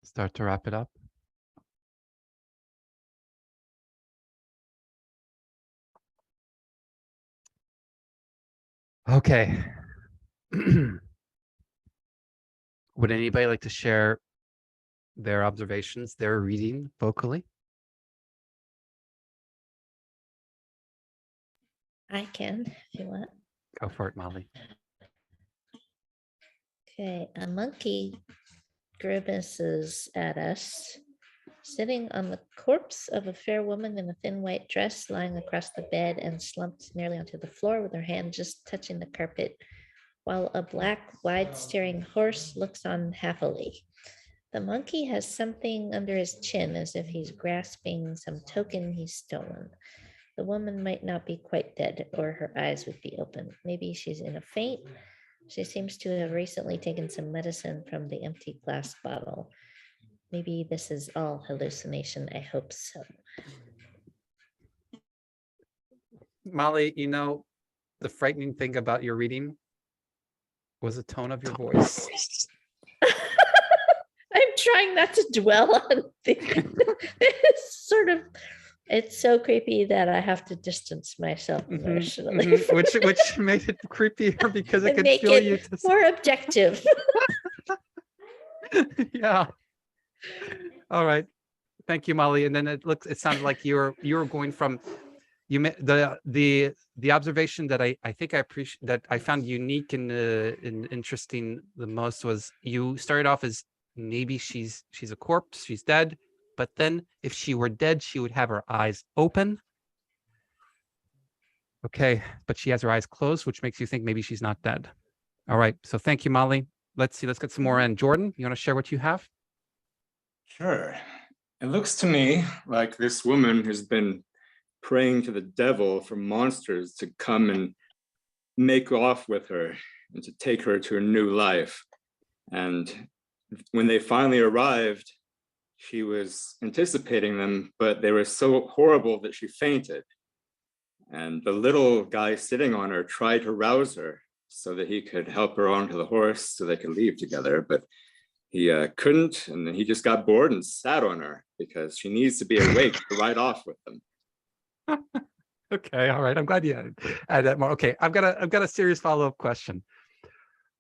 start to wrap it up. Okay. Would anybody like to share their observations, their reading vocally? I can, if you want. Go for it, Molly. Okay, a monkey grimaces at us, sitting on the corpse of a fair woman in a thin white dress, lying across the bed and slumped nearly onto the floor with her hand just touching the carpet, while a black, wide-staring horse looks on happily. The monkey has something under his chin as if he's grasping some token he's stolen. The woman might not be quite dead, or her eyes would be open. Maybe she's in a faint. She seems to have recently taken some medicine from the empty glass bottle. Maybe this is all hallucination. I hope so. Molly, you know, the frightening thing about your reading was the tone of your voice. I'm trying not to dwell on things. It's so creepy that I have to distance myself emotionally. Which made it creepier because it And could make feel it you to more objective. yeah. All right. Thank you, Molly. And then it sounded like you were going from the observation that I think I appreciate, that I found unique and interesting the most, was you started off as maybe she's a corpse, she's dead, but then if she were dead, she would have her eyes open. Okay, but she has her eyes closed, which makes you think maybe she's not dead. All right, so thank you, Molly. Let's see, let's get some more in. Jordan, you want to share what you have? Sure. It looks to me like this woman has been praying to the devil for monsters to come and make off with her and to take her to a new life. And when they finally arrived, she was anticipating them, but they were so horrible that she fainted. And the little guy sitting on her tried to rouse her so that he could help her onto the horse so they could leave together, but he couldn't, and then he just got bored and sat on her because she needs to be awake to ride off with them. Okay, all right. I'm glad you added that more. Okay, I've got a serious follow-up question.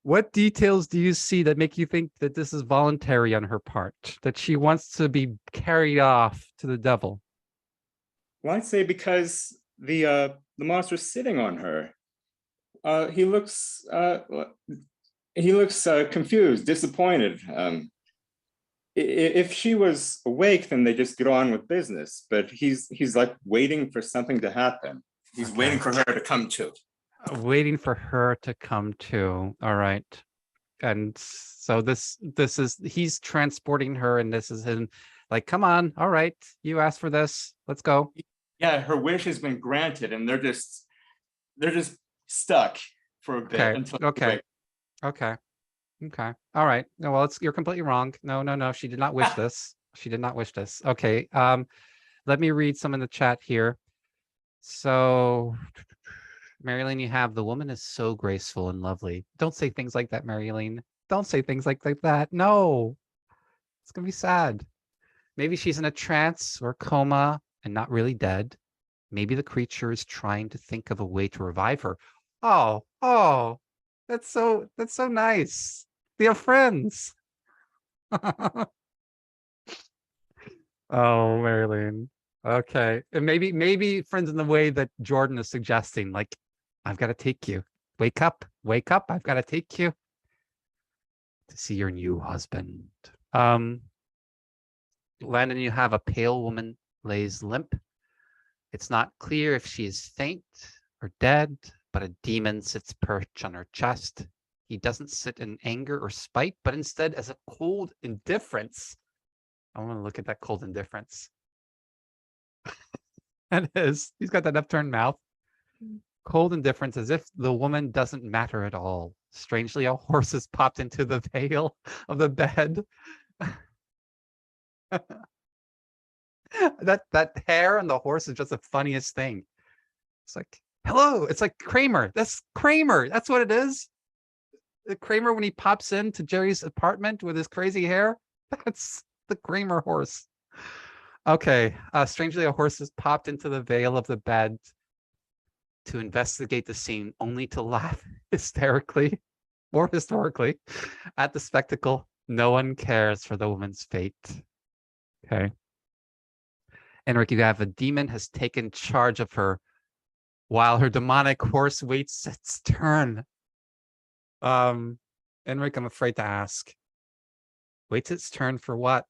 What details do you see that make you think that this is voluntary on her part, that she wants to be carried off to the devil? Well, I'd say because the monster's sitting on her. He looks confused, disappointed. If she was awake, then they just get on with business. But he's like waiting for something to happen. He's waiting for her to come to. Waiting for her to come to. All right. And so this is, he's transporting her, and this is him like, come on, all right, you asked for this, let's go. Yeah, her wish has been granted, and they're just stuck for a bit. Okay. Until Okay. All right. No, well, you're completely wrong. No. She did not wish this. She did not wish this. Okay. Let me read some in the chat here. So, Marilyn, you have, the woman is so graceful and lovely. Don't say things like that, Marilyn. Don't say things like that. No, it's gonna be sad. Maybe she's in a trance or coma and not really dead. Maybe the creature is trying to think of a way to revive her. Oh, that's so nice. They are friends. Oh, Marilyn. Okay. And maybe friends in the way that Jordan is suggesting, like, I've got to take you. Wake up. I've got to take you to see your new husband. Landon, you have a pale woman lays limp. It's not clear if she is faint or dead, but a demon sits perched on her chest. He doesn't sit in anger or spite, but instead as a cold indifference. I want to look at that cold indifference. That is, he's got that upturned mouth. Cold indifference, as if the woman doesn't matter at all. Strangely, a horse has popped into the veil of the bed. that hair on the horse is just the funniest thing. It's like, hello, it's like Kramer. That's Kramer. That's what it is. The Kramer when he pops into Jerry's apartment with his crazy hair. The Kramer horse. Okay. Strangely, a horse has popped into the veil of the bed to investigate the scene, only to laugh hysterically or historically at the spectacle. No one cares for the woman's fate. Okay. Enric, you have a demon has taken charge of her while her demonic horse waits its turn. Enric, I'm afraid to ask. Waits its turn for what?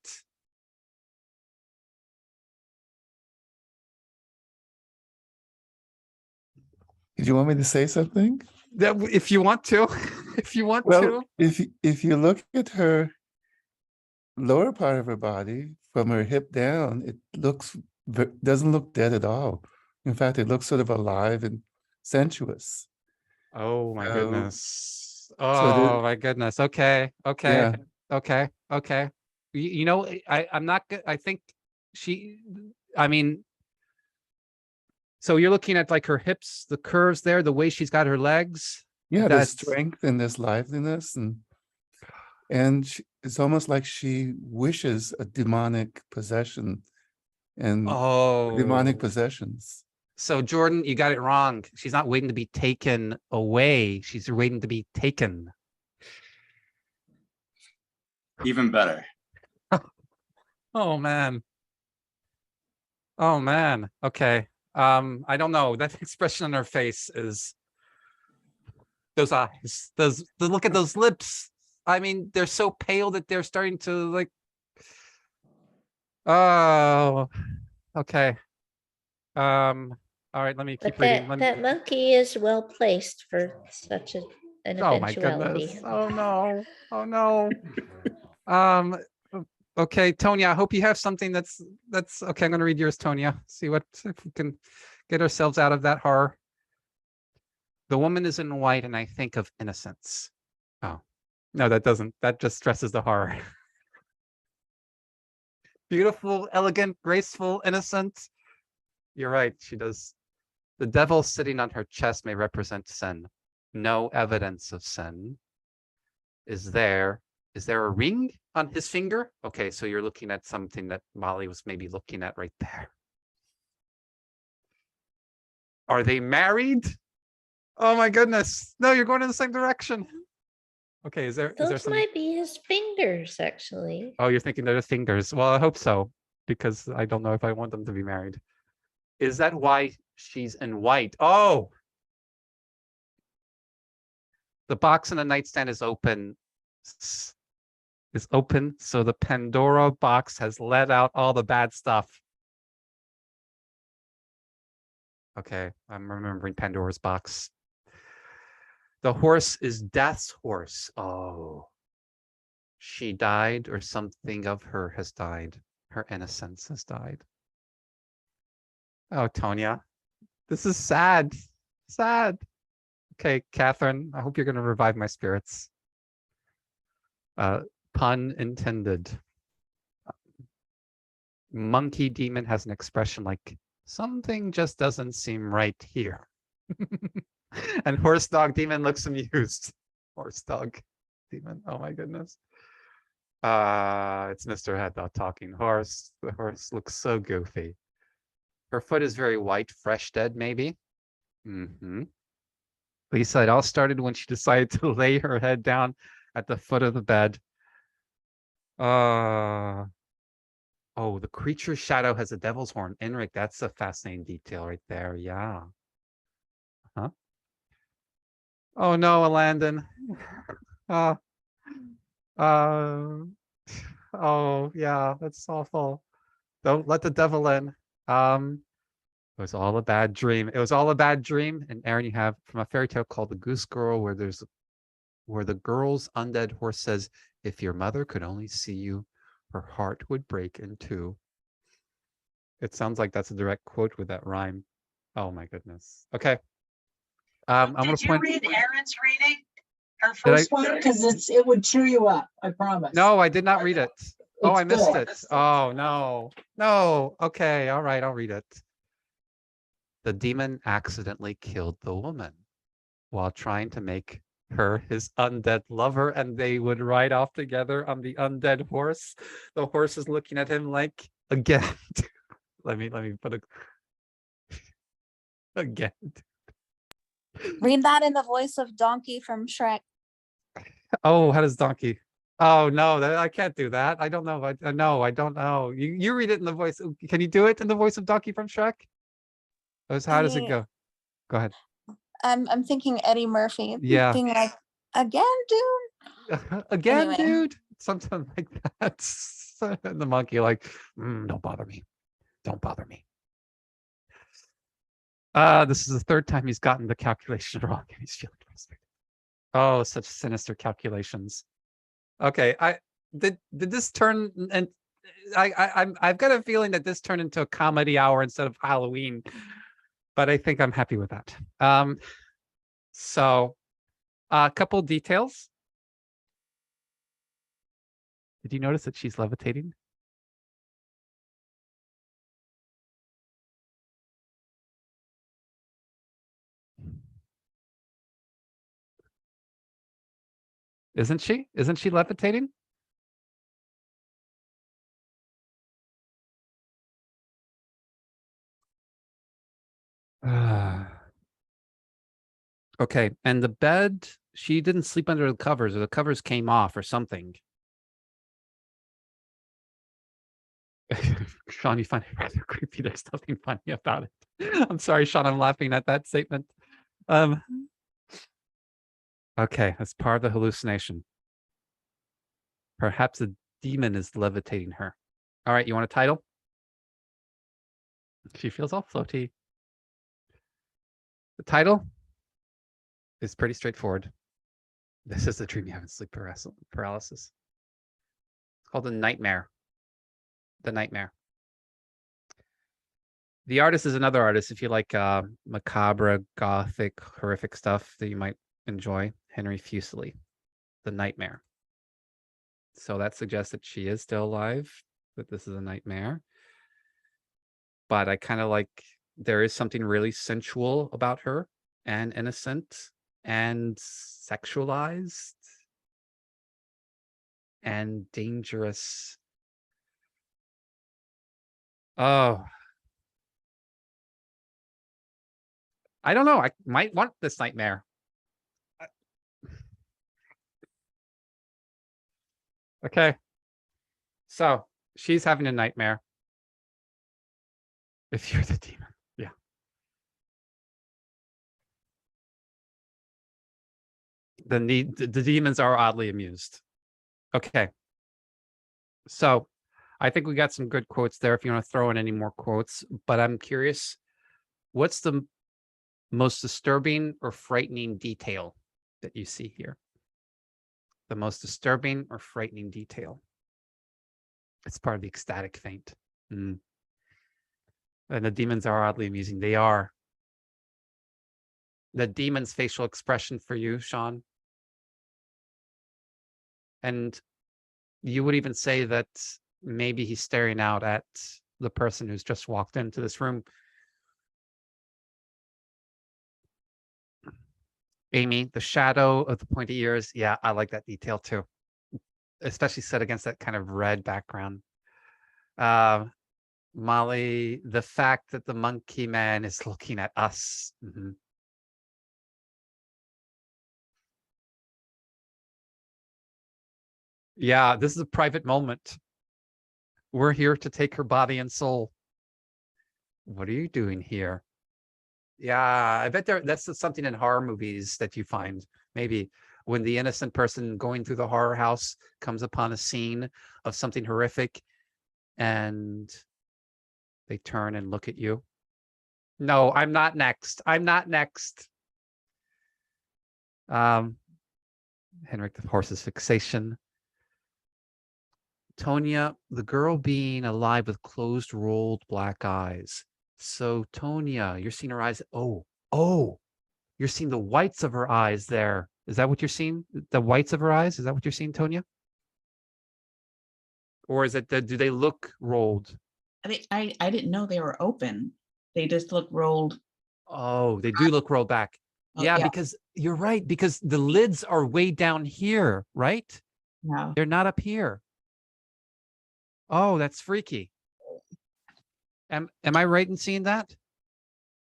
Did you want me to say something? If you want to, if you want Well, to. if you look at her lower part of her body from her hip down, it doesn't look dead at all. In fact, it looks sort of alive and sensuous. Oh my goodness. So Oh my goodness. Okay. Okay. Yeah. Okay. Okay. You know, I'm not good. I think I mean, so you're looking at like her hips, the curves there, the way she's got her legs. Yeah, That's there's strength and there's liveliness, and it's almost like she wishes a demonic possession and demonic oh. possessions. So Jordan, you got it wrong. She's not waiting to be taken away. She's waiting to be taken. Even better. Oh man. Oh man. Okay. I don't know. That expression on her face is those eyes. The look at those lips. I mean, they're so pale that they're starting to like. Oh, okay. All right, let me keep But reading. that monkey is well placed for such an Oh my eventuality. goodness. Oh no. Oh no. Um okay, Tonya, I hope you have something that's okay. I'm gonna read yours, Tonya. See what if we can get ourselves out of that horror. The woman is in white, and I think of innocence. Oh. No, that doesn't. That just stresses the horror. Beautiful, elegant, graceful, innocent. You're right, she does. The devil sitting on her chest may represent sin. No evidence of sin. Is there a ring on his finger? Okay, so you're looking at something that Molly was maybe looking at right there. Are they married? Oh my goodness. No, you're going in the same direction. Okay, is there Those some? might be his fingers, actually. Oh, you're thinking they're the fingers. Well, I hope so, because I don't know if I want them to be married. Is that why she's in white? Oh, the box on the nightstand is open. Is open, so the Pandora box has let out all the bad stuff. Okay, I'm remembering Pandora's box. The horse is Death's horse. Oh, she died, or something of her has died. Her innocence has died. Oh, Tonya, this is sad. Sad. Okay, Catherine, I hope you're going to revive my spirits. Pun intended. Monkey demon has an expression like, something just doesn't seem right here. And horse dog demon looks amused. Horse dog demon. Oh my goodness. It's Mr. Head Dog talking horse. The horse looks so goofy. Her foot is very white, fresh dead, maybe. Lisa, it all started when she decided to lay her head down at the foot of the bed. Oh, the creature's shadow has a devil's horn. Enric, that's a fascinating detail right there. Yeah. Huh? Oh no, Alandon. Oh yeah, that's awful. Don't let the devil in. It was all a bad dream. It was all a bad dream. And Aaron, you have from a fairy tale called The Goose Girl, where the girl's undead horse says, if your mother could only see you, her heart would break in two. It sounds like that's a direct quote with that rhyme. Oh my goodness. Okay. Did you read Aaron's reading? Her first one? Because it would cheer you up, I promise. No, I did not read it. Oh, I missed good. it. Oh no. No. Okay. All right, I'll read it. The demon accidentally killed the woman while trying to make her his undead lover, and they would ride off together on the undead horse. The horse is looking at him like, again. let me put a again. Read that in the voice of Donkey from Shrek. Oh, how does Donkey? Oh no, I can't do that. I don't know. No, I don't know. You read it in the voice. Can you do it in the voice of Donkey from Shrek? How does it go? Go ahead. I'm thinking Eddie Murphy. Yeah. Being like, again, dude. Again, Anyway. dude. Something like that. And the monkey like, don't bother me. Don't bother me. This is the third time he's gotten the calculation wrong and he's feeling frustrated. Oh, such sinister calculations. Okay, did this turn, and I've got a feeling that this turned into a comedy hour instead of Halloween, but I think I'm happy with that. So a couple details. Did you notice that she's levitating? Isn't she? Isn't she levitating? Okay, and the bed, she didn't sleep under the covers, or the covers came off or something. Sean, you find it rather creepy. There's nothing funny about it. I'm sorry, Sean, I'm laughing at that statement. Okay, that's part of the hallucination. Perhaps a demon is levitating her. All right, you want a title? She feels all floaty. The title is pretty straightforward. This is the dream you have in sleep paralysis. It's called The Nightmare. The Nightmare. The artist is another artist. If you like macabre, gothic, horrific stuff that you might enjoy, Henry Fuseli, The Nightmare. So that suggests that she is still alive, that this is a nightmare. But I kind of like, there is something really sensual about her, and innocent, and sexualized, and dangerous. Oh. I don't know. I might want this nightmare. Okay. So she's having a nightmare. If you're the demon. Yeah. The demons are oddly amused. Okay. So I think we got some good quotes there if you want to throw in any more quotes, but I'm curious, what's the most disturbing or frightening detail that you see here? The most disturbing or frightening detail. It's part of the ecstatic faint. And the demons are oddly amusing. They are. The demon's facial expression for you, Sean. And you would even say that maybe he's staring out at the person who's just walked into this room. Amy, the shadow of the pointy ears. Yeah, I like that detail too. Especially set against that kind of red background. Molly, the fact that the monkey man is looking at us. Yeah, this is a private moment. We're here to take her body and soul. What are you doing here? Yeah, I bet that's something in horror movies that you find. Maybe when the innocent person going through the horror house comes upon a scene of something horrific and they turn and look at you. No, I'm not next. I'm not next. Henrik the horse's fixation. Tonya, the girl being alive with closed, rolled black eyes. So Tonya, you're seeing her eyes. Oh, you're seeing the whites of her eyes there. Is that what you're seeing? The whites of her eyes? Is that what you're seeing, Tonya? Or is it, do they look rolled? I didn't know they were open. They just look rolled. Oh, they do look rolled back. Yeah, because you're right, because the lids are way down here, right? Yeah. They're not up here. Oh, that's freaky. Am I right in seeing that?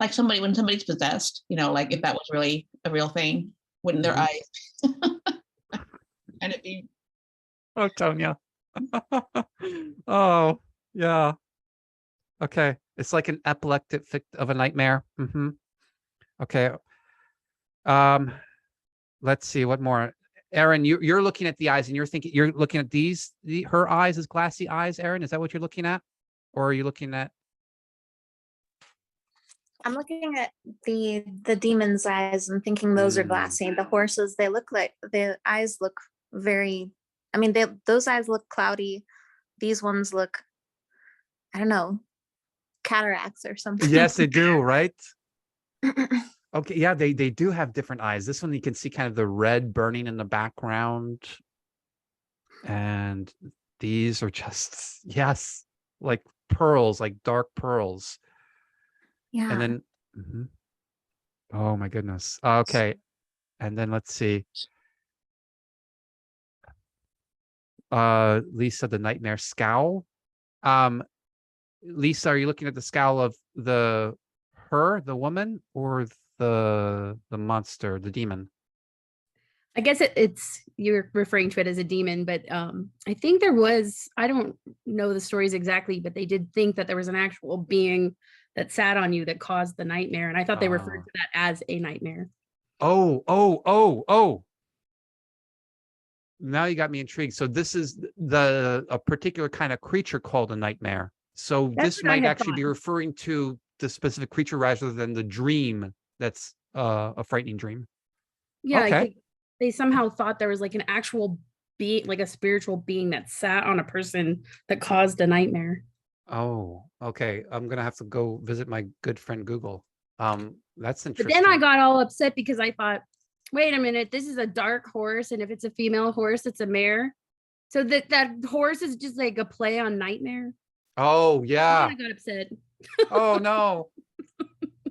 Like when somebody's possessed, like if that was really a real thing, wouldn't their eyes and it be? Oh, Tonya. Oh, yeah. Okay. It's like an epileptic fit of a nightmare. Okay. Let's see what more. Aaron, you're looking at the eyes and you're looking at her eyes as glassy eyes, Aaron. Is that what you're looking at? Or are you looking at? I'm looking at the demon's eyes and thinking those are glassy. The horses, they look like the eyes look very, I mean, those eyes look cloudy. These ones look, I don't know, cataracts or something. Yes, they do, right? Okay, yeah, they do have different eyes. This one you can see kind of the red burning in the background. And these are just, yes, like pearls, like dark pearls. Yeah. And then, oh my goodness. Okay. And then let's see. Lisa, the nightmare scowl. Lisa, are you looking at the scowl of the woman, or the monster, the demon? I guess it's you're referring to it as a demon, but I think there was, I don't know the stories exactly, but they did think that there was an actual being that sat on you that caused the nightmare. And I thought they referred to that as a nightmare. Oh. Now you got me intrigued. So this is a particular kind of creature called a nightmare. So this might actually be referring to the specific creature rather than the dream that's a frightening dream. Yeah, okay. I think they somehow thought there was like an actual being, like a spiritual being that sat on a person that caused a nightmare. Oh, okay. I'm gonna have to go visit my good friend Google. That's interesting. But then I got all upset because I thought, wait a minute, this is a dark horse, and if it's a female horse, it's a mare. So that horse is just like a play on nightmare. Oh yeah. I got upset. Oh no.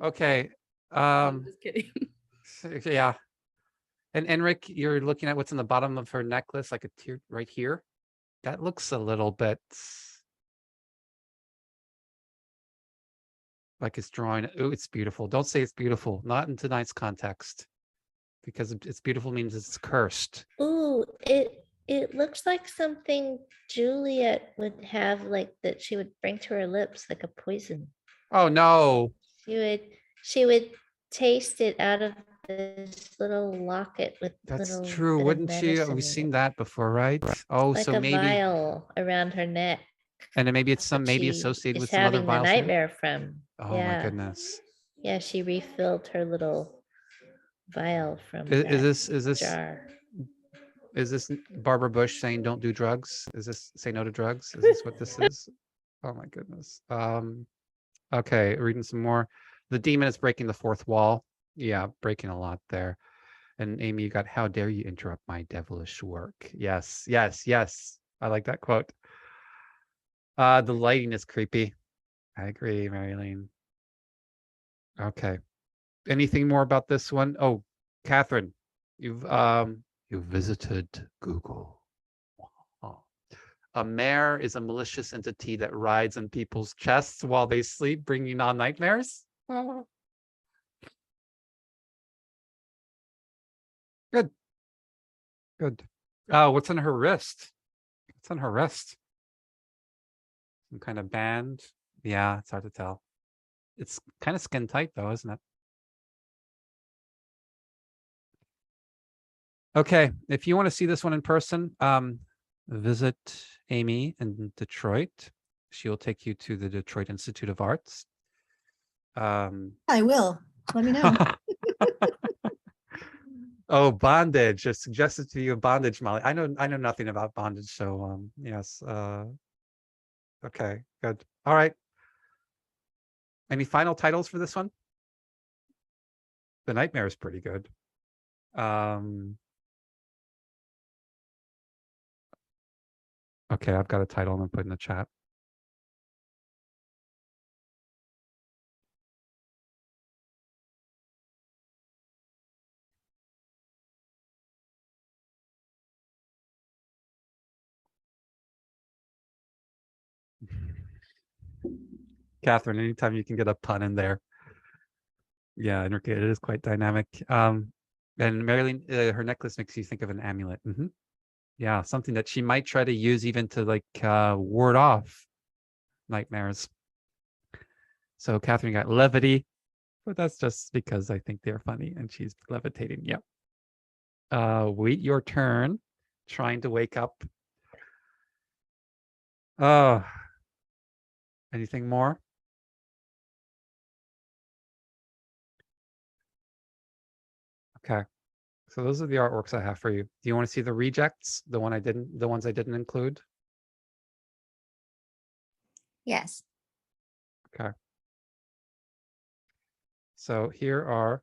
Okay. I'm just kidding. Yeah. And Enric, you're looking at what's in the bottom of her necklace, like a tear right here. That looks a little bit like it's drawing. Oh, it's beautiful. Don't say it's beautiful. Not in tonight's context. Because it's beautiful means it's cursed. Ooh, it looks like something Juliet would have, like that she would bring to her lips, like a poison. Oh no. She would taste it out of this little locket with That's little true, bit of wouldn't she? medicine We've in seen it. that before, right? Oh, Like so a maybe vial around her neck. and then maybe it's that maybe she associated is with some other having the vials. Maybe? nightmare from. Oh my goodness. Yeah, she refilled her little vial from Is that this jar. Is this Barbara Bush saying don't do drugs? Is this say no to drugs? Is this what this is? Oh my goodness. Okay, reading some more. The demon is breaking the fourth wall. Yeah, breaking a lot there. And Amy, you got how dare you interrupt my devilish work? Yes. I like that quote. The lighting is creepy. I agree, Marilyn. Okay. Anything more about this one? Oh, Catherine, you've visited Google. Oh. A mare is a malicious entity that rides on people's chests while they sleep, bringing on nightmares. Oh. Good. Oh, what's on her wrist? What's on her wrist? Some kind of band. Yeah, it's hard to tell. It's kind of skin tight though, isn't it? Okay, if you want to see this one in person, visit Amy in Detroit. She'll take you to the Detroit Institute of Arts. I will. Let me know. Oh, bondage. I suggested to you bondage, Molly. I know nothing about bondage, so yes. Okay, good. All right. Any final titles for this one? The Nightmare is pretty good. Okay, I've got a title I'm gonna put in the chat. Catherine, anytime you can get a pun in there. Yeah, Enrique, it is quite dynamic. And Marilyn, her necklace makes you think of an amulet. Yeah, something that she might try to use even to like ward off nightmares. So Catherine got levity, but that's just because I think they're funny and she's levitating. Yep. Wait your turn. Trying to wake up. Anything more? Okay. So those are the artworks I have for you. Do you want to see the rejects? The ones I didn't include? Yes. Okay. So here are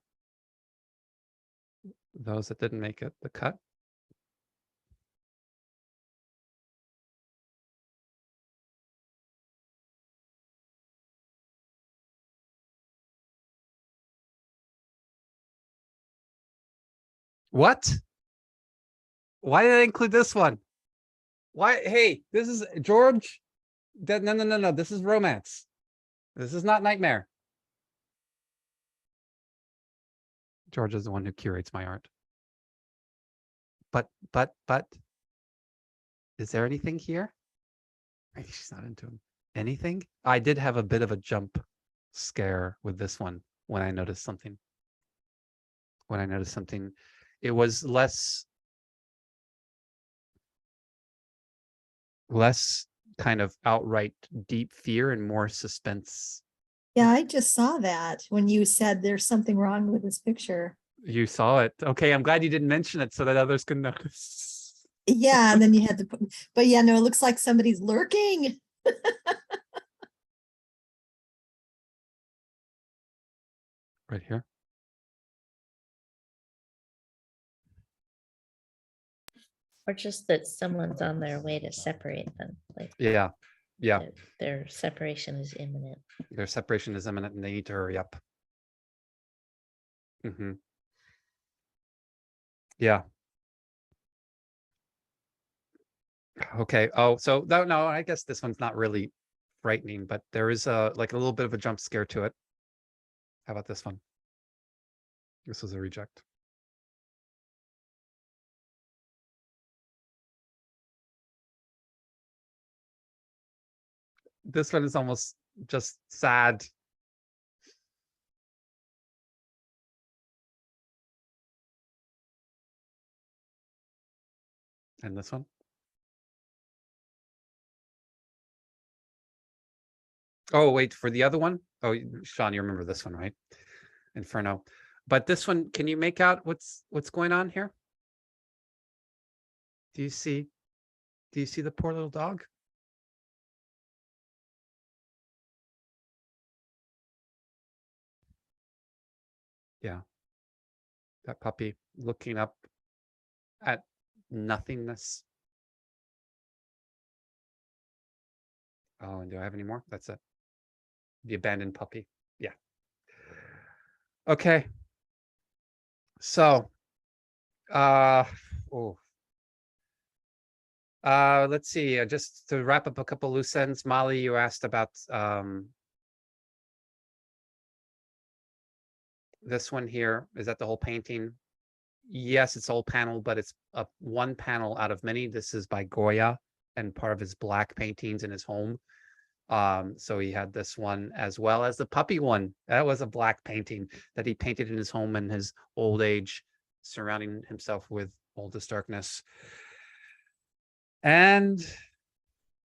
those that didn't make it, the cut. What? Why did I include this one? Why? Hey, this is George. No. This is romance. This is not nightmare. George is the one who curates my art. But, is there anything here? Maybe she's not into him. Anything? I did have a bit of a jump scare with this one when I noticed something. It was less kind of outright deep fear and more suspense. Yeah, I just saw that when you said there's something wrong with this picture. You saw it. Okay, I'm glad you didn't mention it so that others can notice. Yeah, and then you had to put, but yeah, no, it looks like somebody's lurking. Right here. Or just that someone's on their way to separate them. Like Yeah. their separation is imminent. Their separation is imminent and they need to hurry up. Yeah. Okay. Oh, so no, I guess this one's not really frightening, but there is like a little bit of a jump scare to it. How about this one? This was a reject. This one is almost just sad. And this one? Oh, wait, for the other one? Oh, Sean, you remember this one, right? Inferno. But this one, can you make out what's going on here? Do you see the poor little dog? Yeah. That puppy looking up at nothingness. Oh, and do I have any more? That's it. The abandoned puppy. Yeah. Okay. So, let's see. Just to wrap up a couple loose ends, Molly, you asked about this one here. Is that the whole painting? Yes, it's whole panel, but it's one panel out of many. This is by Goya and part of his black paintings in his home. So he had this one as well as the puppy one. That was a black painting that he painted in his home in his old age, surrounding himself with oldest darkness. And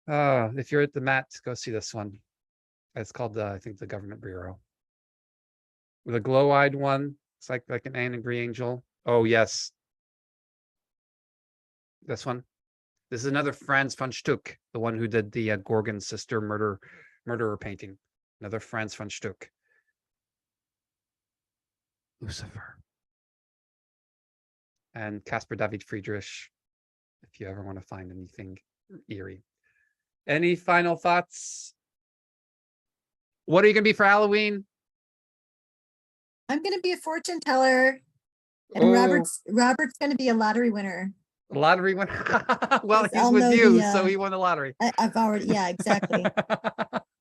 if you're at the Met, go see this one. It's called I think the Government Bureau. With a glow-eyed one. It's like an angry angel. Oh yes. This one. This is another Franz von Stuck, the one who did the Gorgon sister murderer painting. Another Franz von Stuck. Lucifer. And Caspar David Friedrich, if you ever want to find anything eerie. Any final thoughts? What are you going to be for Halloween? I'm going to be a fortune teller. And Robert's going to be a lottery winner. Lottery winner? Well, he's I'll with know you, the, so he won the lottery. I've already, yeah, exactly.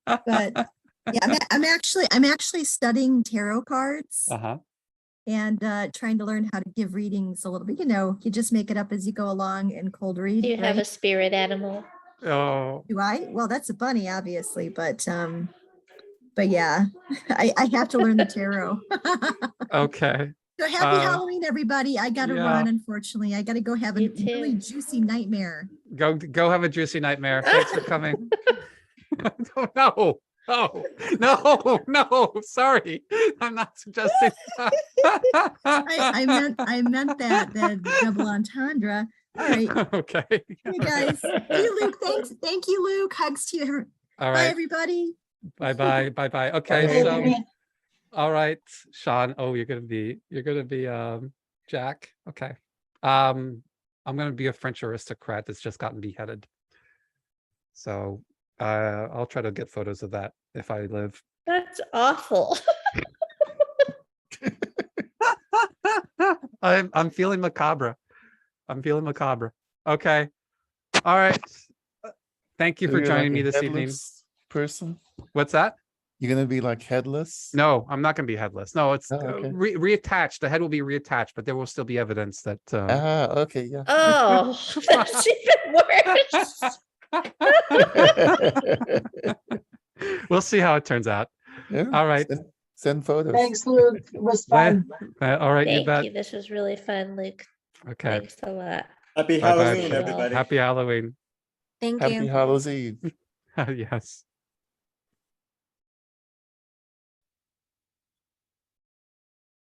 But Yeah, I'm actually studying tarot cards Uh-huh. and trying to learn how to give readings a little bit. You just make it up as you go along and cold read. Do you have a right? spirit animal? Oh, Do I? Well, that's a bunny, obviously, but yeah, I have to learn the tarot. okay. So happy Uh, Halloween, everybody. I gotta yeah. run, unfortunately. I gotta go have a You really too. juicy nightmare. Go have a juicy nightmare. Thanks for coming. No, no, sorry. I'm not suggesting that. I meant that double entendre. All right, Okay. you guys. Hey, Luke. Thank you, Luke. Hugs to you. All Bye, right. everybody. Bye. Okay, Bye. so all right, Sean. Oh, you're gonna be Jack. Okay. I'm gonna be a French aristocrat that's just gotten beheaded. So I'll try to get photos of that if I live. That's awful. I'm feeling macabre. I'm feeling macabre. Okay. All right. Thank you So for you're joining like me a this evening. headless person? What's that? You're gonna be like headless? No, I'm not going to be headless. No, it's Oh, okay. reattached. The head will be reattached, but there will still be evidence that. Okay, yeah. Oh, that's even worse. We'll see how it turns out. Yeah, All right. Send photos. Thanks, Luke. It was fun. All right, you Thank bet. you. This was really fun, Luke. Okay. Thanks a lot. Happy Bye-bye. Halloween, everybody. Happy Halloween. Thank Happy you. Hallows Eve. Yes.